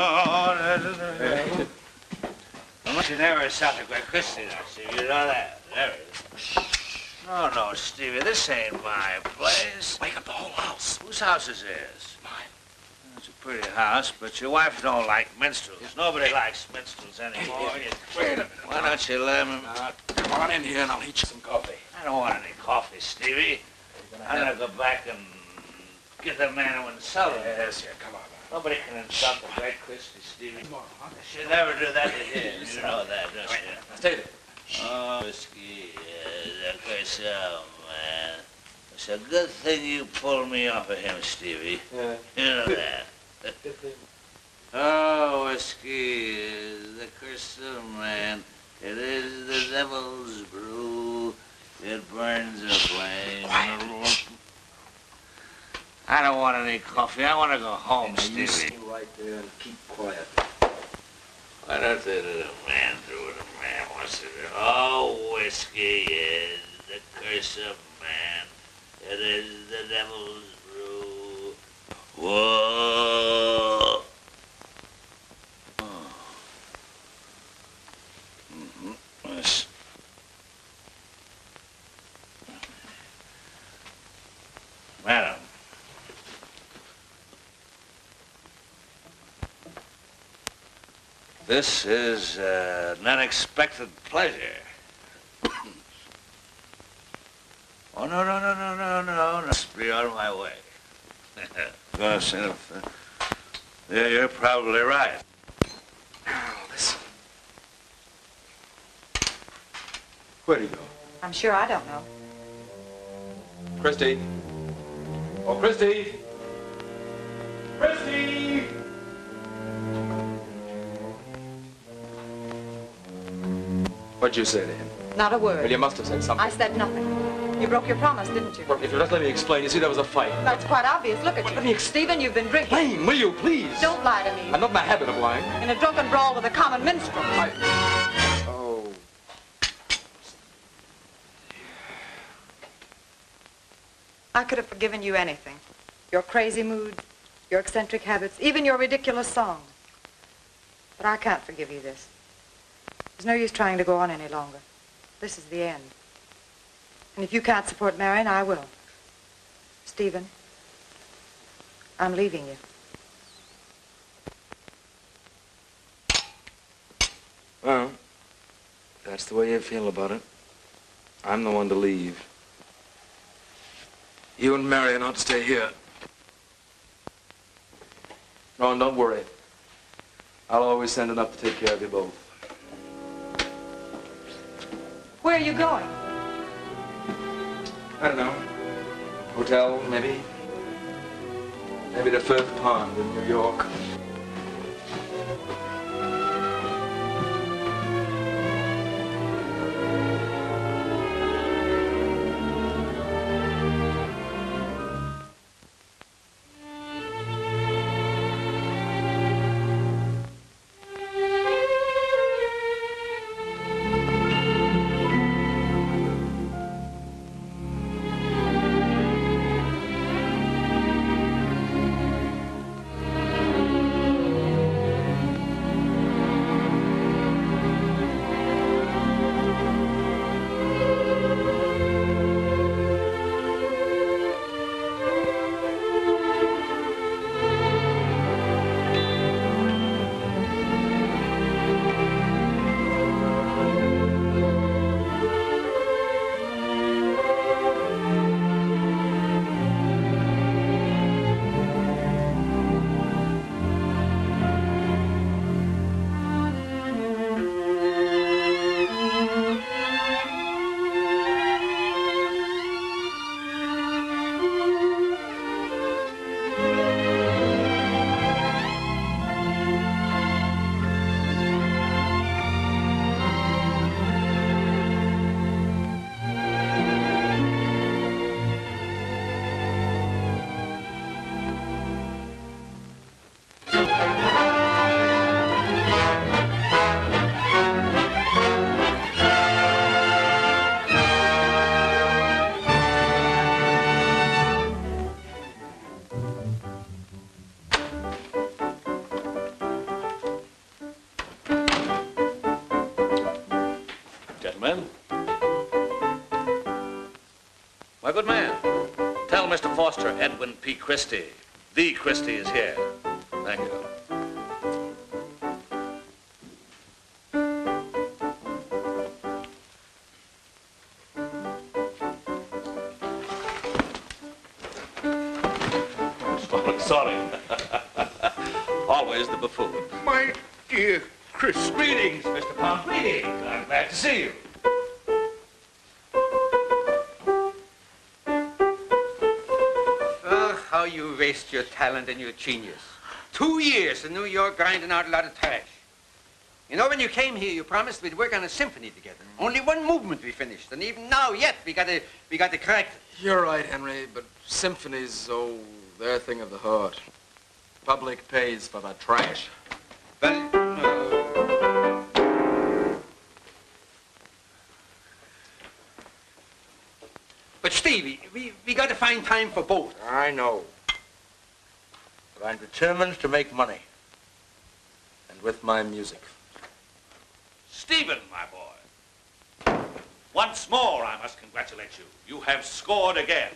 you never saw the great Christy, now, Stevie. You know that. Never. No, Stevie, this ain't my place. Wake up the whole house. Whose house is this? Mine. It's a pretty house, but your wife don't like minstrels. Nobody likes minstrels anymore. Wait a minute. Why don't you let me... Come on in here and I'll heat you some coffee. I don't want any coffee, Stevie. I'm gonna go back and get the man who insulted me. Yes, yeah, come on. Nobody can insult the great Christy, Stevie. I should never do that to him. You know that, don't you? Stay there. Oh, whiskey, the curse, oh, man. It's a good thing you pulled me off of him, Stevie. Yeah. You know that. Oh, whiskey is the curse of man. It is the devil's brew. It burns a flame. I don't want any coffee. I want to go home, Stevie. You stay right there and keep quiet. Why don't they do the man do what a man wants to do? Oh, whiskey is the curse of man. It is the devil's brew. Whoa. Yes. Madam. This is an unexpected pleasure. Oh, no. Must be on my way. Gosh, yeah, you're probably right. Now, listen. Where'd he go? I'm sure I don't know. Christy. Oh, Christy. Christy! What'd you say to him? Not a word. Well, you must have said something. I said nothing. You broke your promise, didn't you? Well, if you'll just let me explain, you see, there was a fight. That's quite obvious. Look at you. Let me Stephen, you've been drinking. Explain, will you, please? Don't lie to me. I'm not in the habit of lying. In a drunken brawl with a common minstrel. Oh. I could have forgiven you anything. Your crazy mood, your eccentric habits, even your ridiculous song. But I can't forgive you this. There's no use trying to go on any longer. This is the end. And if you can't support Marion, I will. Stephen, I'm leaving you. Well, that's the way you feel about it. I'm the one to leave. You and Marion ought to stay here. Oh, and don't worry. I'll always send enough to take care of you both. Where are you going? I don't know. Hotel, maybe. Maybe the Firth Pond in New York. My good man, tell Mr. Foster Edwin P. Christie, the Christie, is here. Thank you. Sorry. Always the buffoon. My dear Chris. Greetings, Mr. Pound. Greetings. I'm glad to see you. Oh, how you waste your talent and your genius. 2 years in New York grinding out a lot of trash. You know, when you came here, you promised we'd work on a symphony together. Only one movement we finished, and even now yet we got to correct it. You're right, Henry, but symphonies, oh, they're a thing of the heart. Public pays for the trash. But Stevie, we got to find time for both. I know. But I'm determined to make money. And with my music. Stephen, my boy. Once more, I must congratulate you. You have scored again.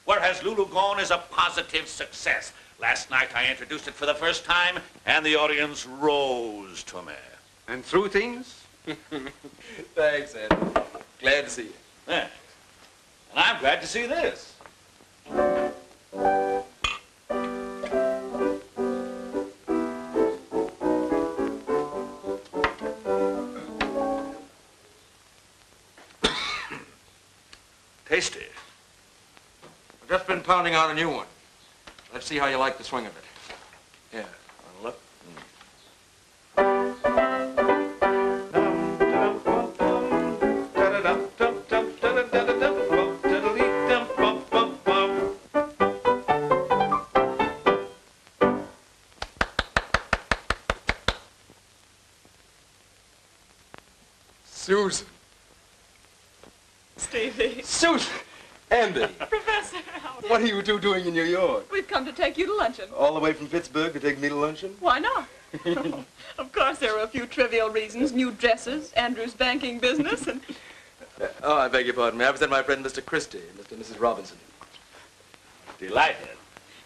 Where Has Lulu Gone is a positive success. Last night I introduced it for the first time, and the audience rose to me. And through things? Thanks, Ed. Glad to see you. Yeah. And I'm glad to see this. Tasty. I've just been pounding out a new one. Let's see how you like the swing of it. Yeah, on look. Susan. Stevie. Susan! Andy. Professor. What are you two doing in New York? We've come to take you to luncheon. All the way from Pittsburgh to take me to luncheon? Why not? Of course, there are a few trivial reasons. New dresses, Andrew's banking business, and... Oh, I beg your pardon. May I present my friend, Mr. Christie, Mr. and Mrs. Robinson. Delighted.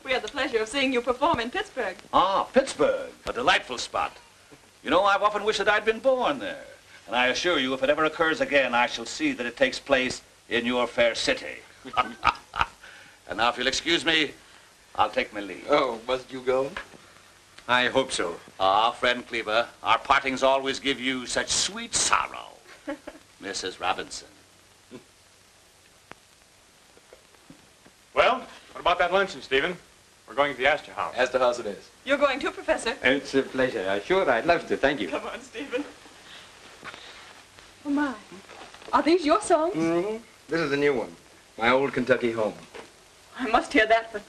We had the pleasure of seeing you perform in Pittsburgh. Ah, Pittsburgh. A delightful spot. You know, I've often wished that I'd been born there. And I assure you, if it ever occurs again, I shall see that it takes place in your fair city. And now, if you'll excuse me, I'll take my leave. Oh, must you go? I hope so. Ah, friend Cleaver, our partings always give you such sweet sorrow. Mrs. Robinson. Well, what about that luncheon, Stephen? We're going to the Astor House. Astor House it is. You're going too, Professor? It's a pleasure. Sure, I'd love to. Thank you. Come on, Stephen. Oh, my. Are these your songs? Mm-hmm. This is a new one. My Old Kentucky Home. I must hear that one.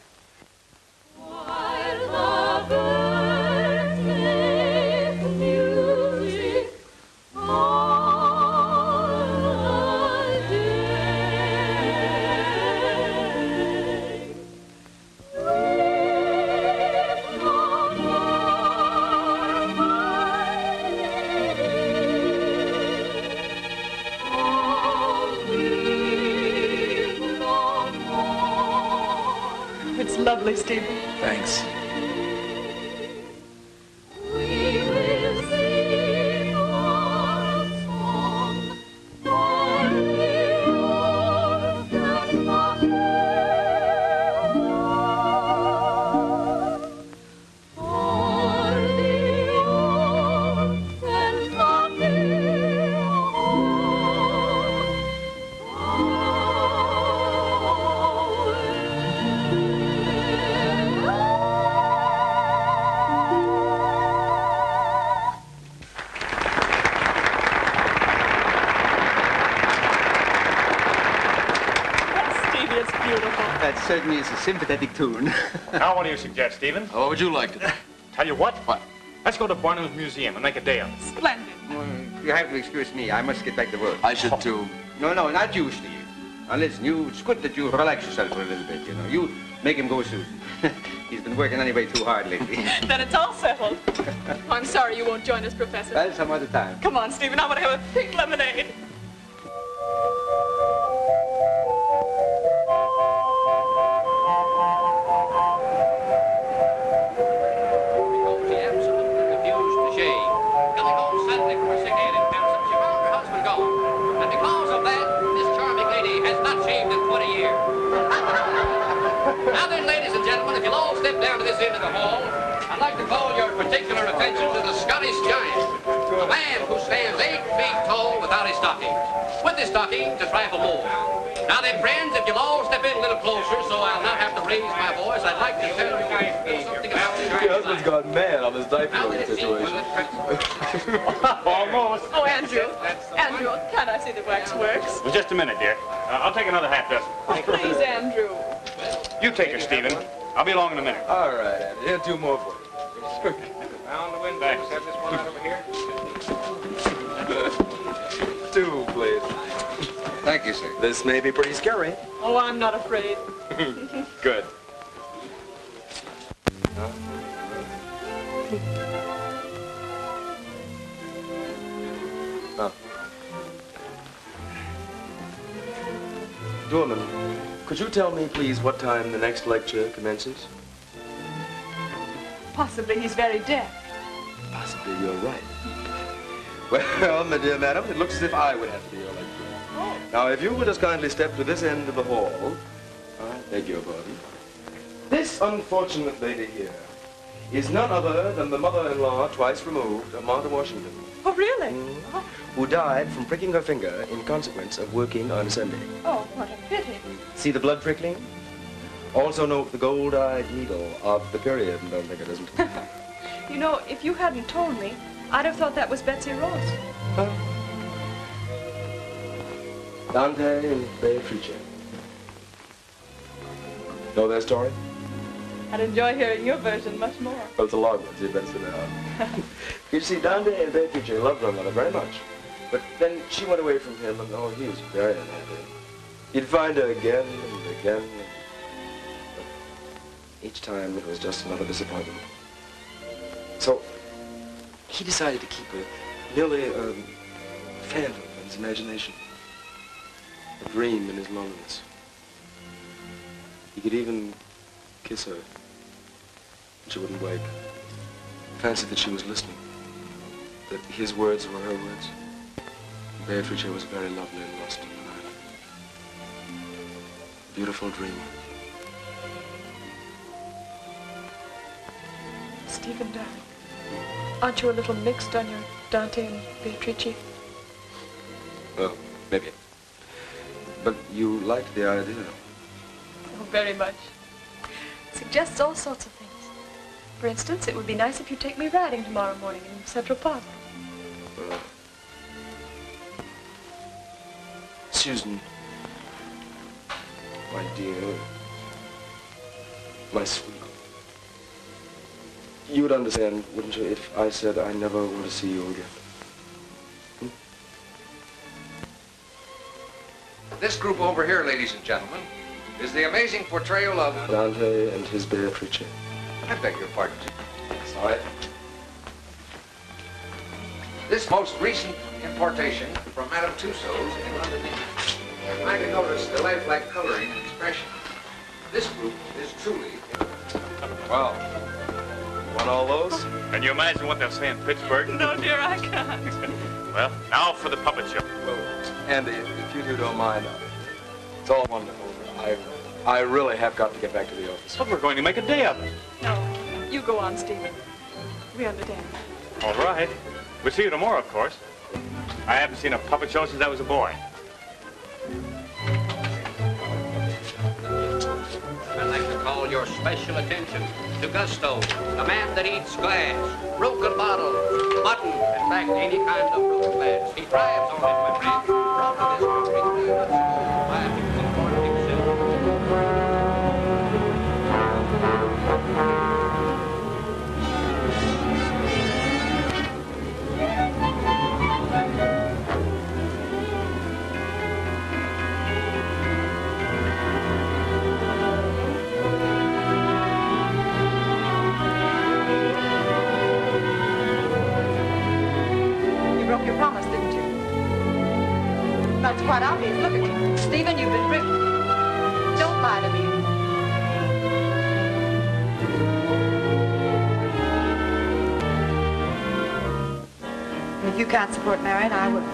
It's lovely, Stephen. Thanks. That certainly is a sympathetic tune. Now, what do you suggest, Stephen? What would you like to do? Tell you what? What? Let's go to Barnum's Museum and make a day of it. Splendid. You have to excuse me. I must get back to work. I should too. No, not you, Steve. Now, listen, it's good that you relax yourself for a little bit, you know. You make him go, Susan. He's been working anyway too hard lately. Then it's all settled. I'm sorry you won't join us, Professor. Well, some other time. Come on, Stephen. I want to have a pink lemonade. you'll all step down to this end of the hall, I'd like to call your particular attention to the Scottish Giant, a man who stands 8 feet tall without his stockings, with his stockings a trifle more. Now then, friends, if you'll all step in a little closer so I'll not have to raise my voice, I'd like to tell you something about the Giant. Your husband's gone mad on this diaper situation. Almost. Oh, Andrew, can I see the waxworks? Well, just a minute, dear. I'll take another half dozen. Please, Andrew. You take her, Stephen. I'll be along in a minute. All right, Andy. Here, 2 more for you. Found the windbags. Have this one out over here. 2, please. Thank you, sir. This may be pretty scary. Oh, I'm not afraid. Good. Oh. Dorman, could you tell me, please, what time the next lecture commences? Possibly he's very deaf. Possibly you're right. Well, my dear madam, it looks as if I would have to be your lecturer. Oh. Now, if you will just kindly step to this end of the hall, I beg your pardon. This unfortunate lady here is none other than the mother-in-law twice removed of Martha Washington, Oh, really? Oh. who died from pricking her finger in consequence of working on Sunday. Oh, what a pity. See the blood trickling? Also note the gold-eyed needle of the period, and don't think it isn't. You know, if you hadn't told me, I'd have thought that was Betsy Ross. Dante and Beatrice. Know their story? I'd enjoy hearing your version much more. Well, it's a long one, so you better sit down. You see, Dante and Beatrice loved one another very much. But then she went away from him, and oh, he was very unhappy. He'd find her again and again. But each time it was just another disappointment. So he decided to keep her merely a phantom in his imagination. A dream in his loneliness. He could even kiss her. And she wouldn't wake. Fancy that she was listening. That his words were her words. Beatrice was very lovely and lost in the night. Beautiful dream. Stephen, darling, aren't you a little mixed on your Dante and Beatrice? Well, maybe. But you liked the idea. Oh, very much. Suggests all sorts of things. For instance, it would be nice if you take me riding tomorrow morning in Central Park. Susan, my dear, my sweet, you would understand, wouldn't you, if I said I never want to see you again? This group over here, ladies and gentlemen, is the amazing portrayal of Dante and his Beatrice. I beg your pardon. Sorry. This most recent importation from Madame Tussauds in London. I can notice the lifelike coloring and expression. This group is truly. Wow. Want all those? Can you imagine what they'll say in Pittsburgh? No, dear, I can't. Well, now for the puppet show. Well, Andy, if you two don't mind, it's all wonderful. I really have got to get back to the office. But we're going to make a day of it. No, you go on, Stephen. We understand. All right. We'll see you tomorrow, of course. I haven't seen a puppet show since I was a boy. I'd like to call your special attention to Gusto, the man that eats glass, broken bottles, mutton, in fact, any kind of broken glass. He thrives on it, my friend. Brought to this country 3 months ago by a mix of corn himself. broke your promise, didn't you? That's quite obvious. Look at you. Stephen, you've been drinking. Don't lie to me. If you can't support Marion, I will.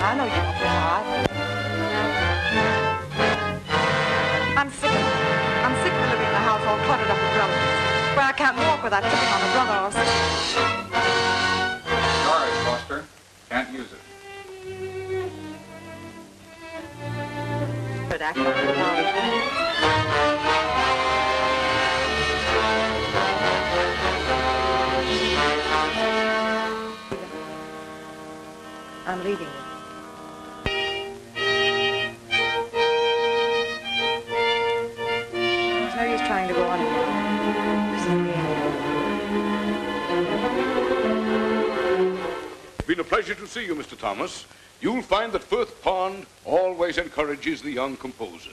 I know you won't be hot. I'm sick of it. I'm sick of living in a house all cluttered up with relatives, where I can't walk without tipping on a brother or sister. Sorry, Foster. Can't use it. But act like a wild I'm leaving you. There's no use trying to go on anymore. This is the end. It's been a pleasure to see you, Mr. Thomas. You'll find that Firth Pond always encourages the young composer.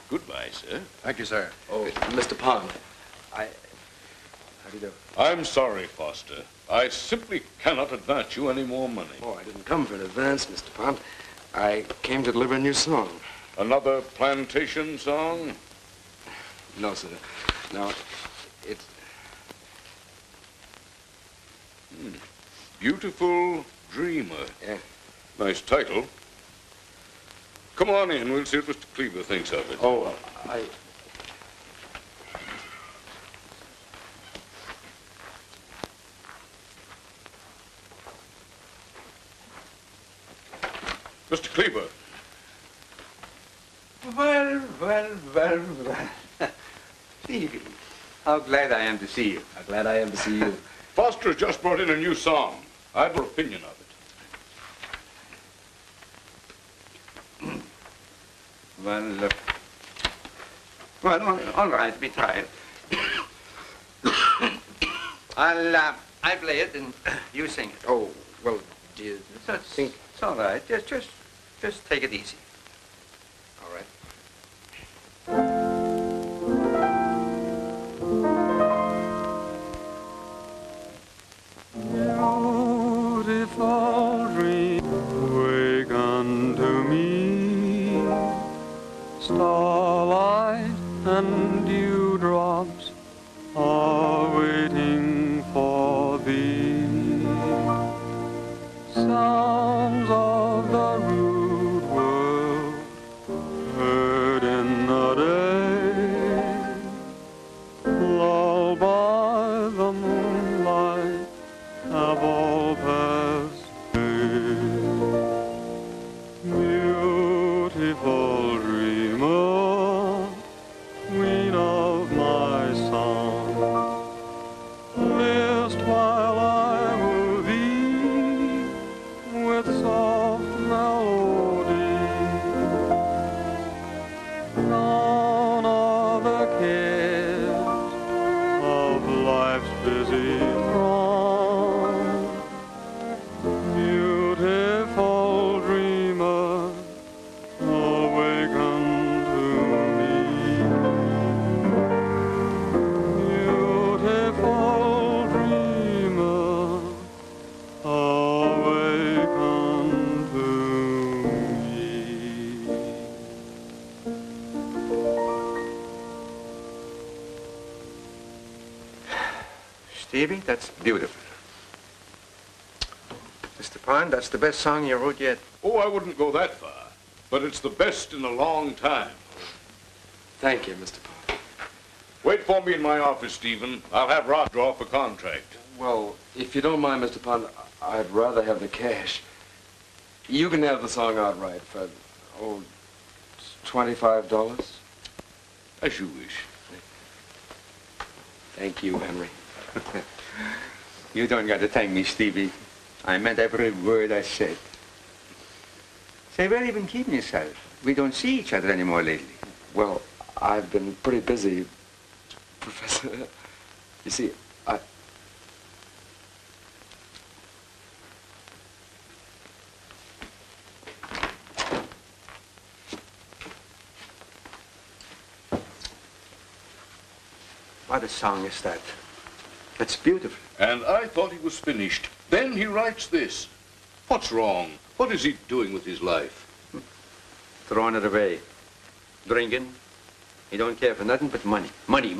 Goodbye, sir. Thank you, sir. Oh, Mr. Pond, how do you do? I'm sorry, Foster. I simply cannot advance you any more money. Oh, I didn't come for an advance, Mr. Pond. I came to deliver a new song. Another plantation song? No, sir. No, it's... Beautiful Dreamer. Yeah. Nice title. Come on in. We'll see what Mr. Cleaver thinks of it. Oh, Mr. Cleaver. Well. Stevie, how glad I am to see you. How glad I am to see you. Foster has just brought in a new song. I have an opinion of it. Well, all right, we try it. I'll play it and you sing it. Oh, well, do you think... It's all right. Just take it easy. All right. Beautiful dream, wake unto me, starlight and dewdrops are waiting for thee. Sounds of the rude world heard in the day, lulled by the moonlight, have all passed away. Beautiful dreamer, queen of my song, list while I woo thee with soft melody. None of the cares of life's busy throng. Beautiful dreamer, awaken to me. Beautiful dreamer, awaken to me. Stevie, that's beautiful. Mr. Pond, that's the best song you wrote yet. Oh, I wouldn't go that far, but it's the best in a long time. Thank you, Mr. Pond. Wait for me in my office, Stephen. I'll have Ross draw up a contract. Well, if you don't mind, Mr. Pond, I'd rather have the cash. You can have the song outright for, $25. As you wish. Thank you, Henry. You don't got to thank me, Stevie. I meant every word I said. Say, where have you been keeping yourself? We don't see each other anymore lately. Well, I've been pretty busy, Professor. You see, What a song is that? That's beautiful. And I thought he was finished. Then he writes this. What's wrong? What is he doing with his life? Throwing it away. Drinking. He don't care for nothing but money. Money.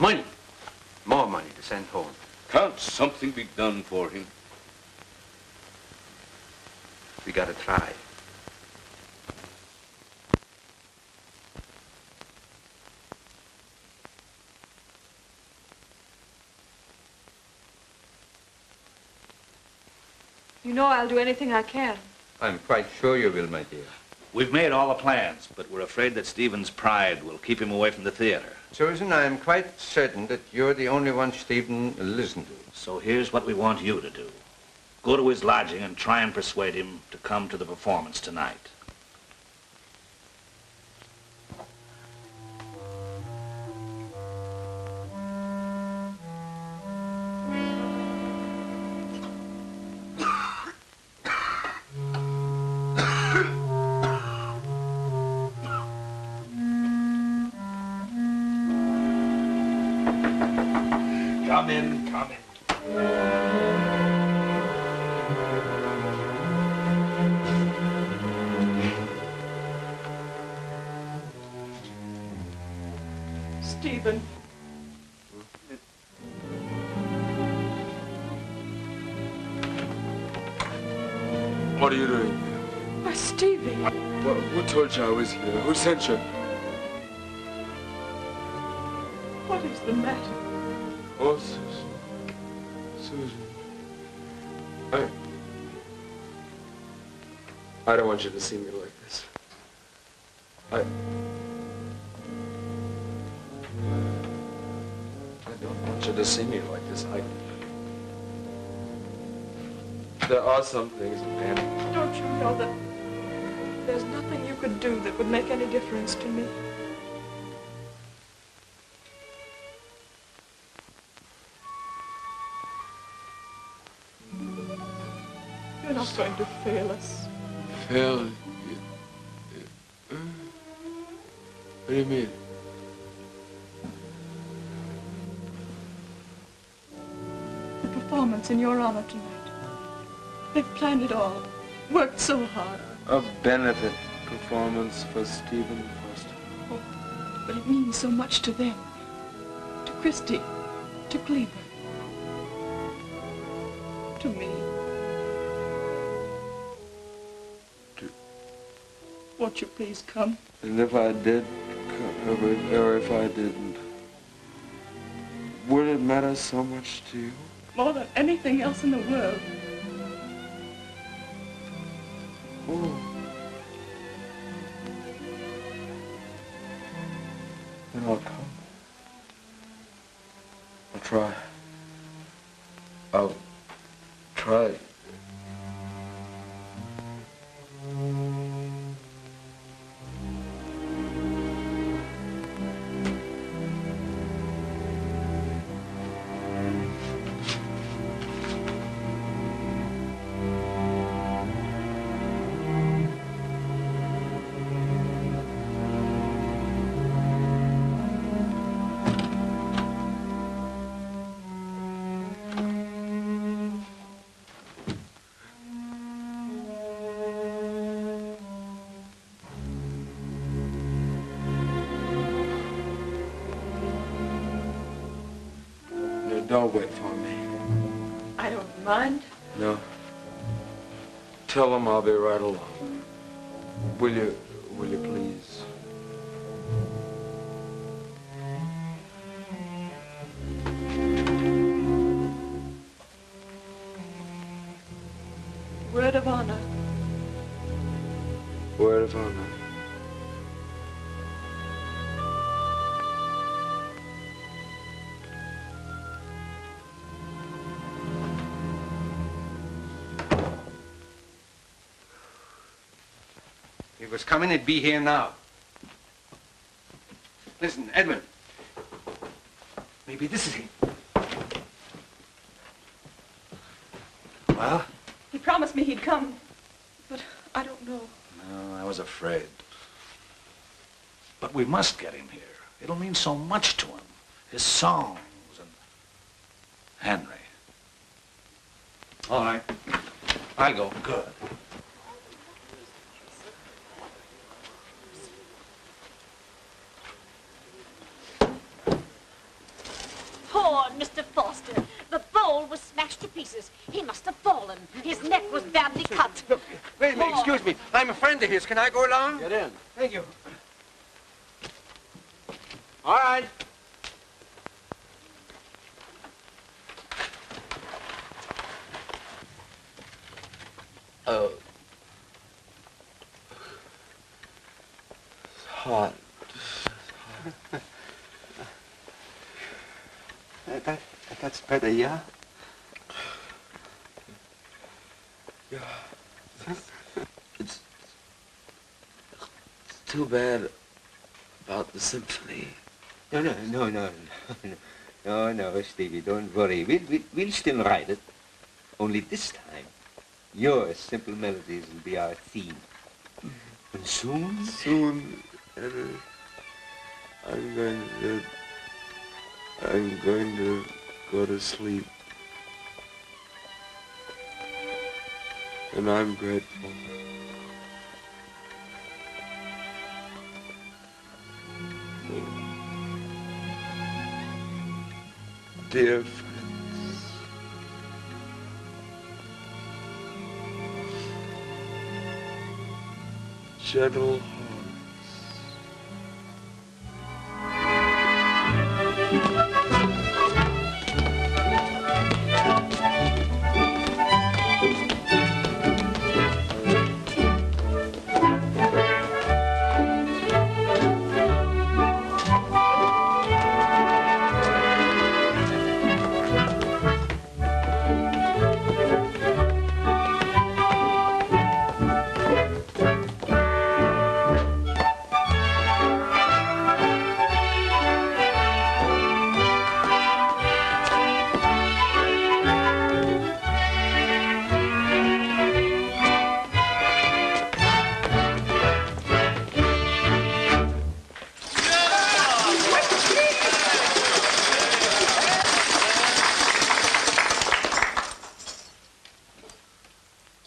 More money to send home. Can't something be done for him? We gotta try. know I'll do anything I can. I'm quite sure you will, my dear. We've made all the plans, but we're afraid that Stephen's pride will keep him away from the theater. Susan, I am quite certain that you're the only one Stephen will listen to. So here's what we want you to do. Go to his lodging and try and persuade him to come to the performance tonight. Come in, come in. Stephen. What are you doing? Why, Stevie. Who told you I was here? Who sent you? What is the matter? Oh, Susan. Susan. I don't want you to see me like this. I don't want you to see me like this. There are some things, man. Don't you know that there's nothing you could do that would make any difference to me? You're not going to fail us. Fail? What do you mean? The performance in your honor tonight. They've planned it all. Worked so hard. A benefit performance for Stephen Foster. Oh, but it means so much to them. To Christy. To Cleveland. To me. Won't you please come? And if I did come, or if I didn't, would it matter so much to you? More than anything else in the world. Oh. Then I'll come. I'll try. I'll try. Don't wait for me. I don't mind. No. Tell them I'll be right along. Will you please? Word of honor. Word of honor. If he was coming, he'd be here now. Listen, Edmund. Maybe this is him. Well? He promised me he'd come, but I don't know. No, I was afraid. But we must get him here. It'll mean so much to him. His songs and Henry. All right. I'll go. Good. Poor Mr. Foster. The bowl was smashed to pieces. He must have fallen. His neck was badly cut. Look, wait a minute, excuse me. I'm a friend of his. Can I go along? Get in. Thank you. All right. Hot. That's better, yeah? Yeah. It's too bad about the symphony. No, Stevie, don't worry. We'll still write it. Only this time, your simple melodies will be our theme. And soon? Soon, I'm going to go to sleep. And I'm grateful. Dear friends, gentle hearts,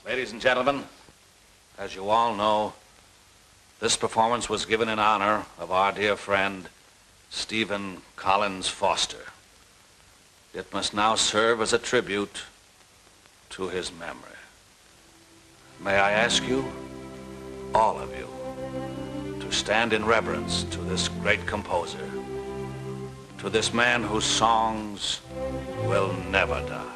Ladies and gentlemen, as you all know, this performance was given in honor of our dear friend, Stephen Collins Foster. It must now serve as a tribute to his memory. May I ask you, all of you, to stand in reverence to this great composer, to this man whose songs will never die.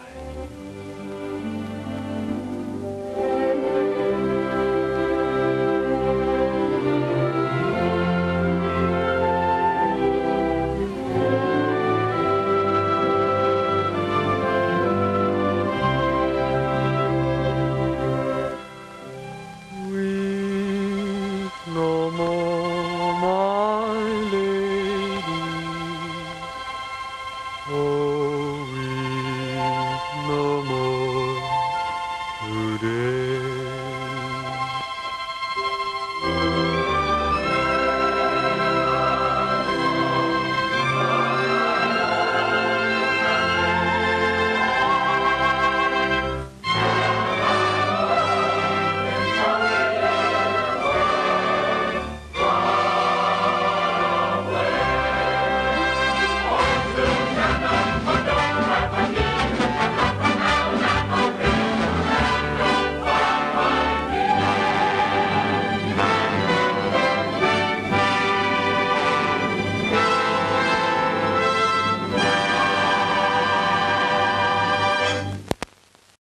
No more.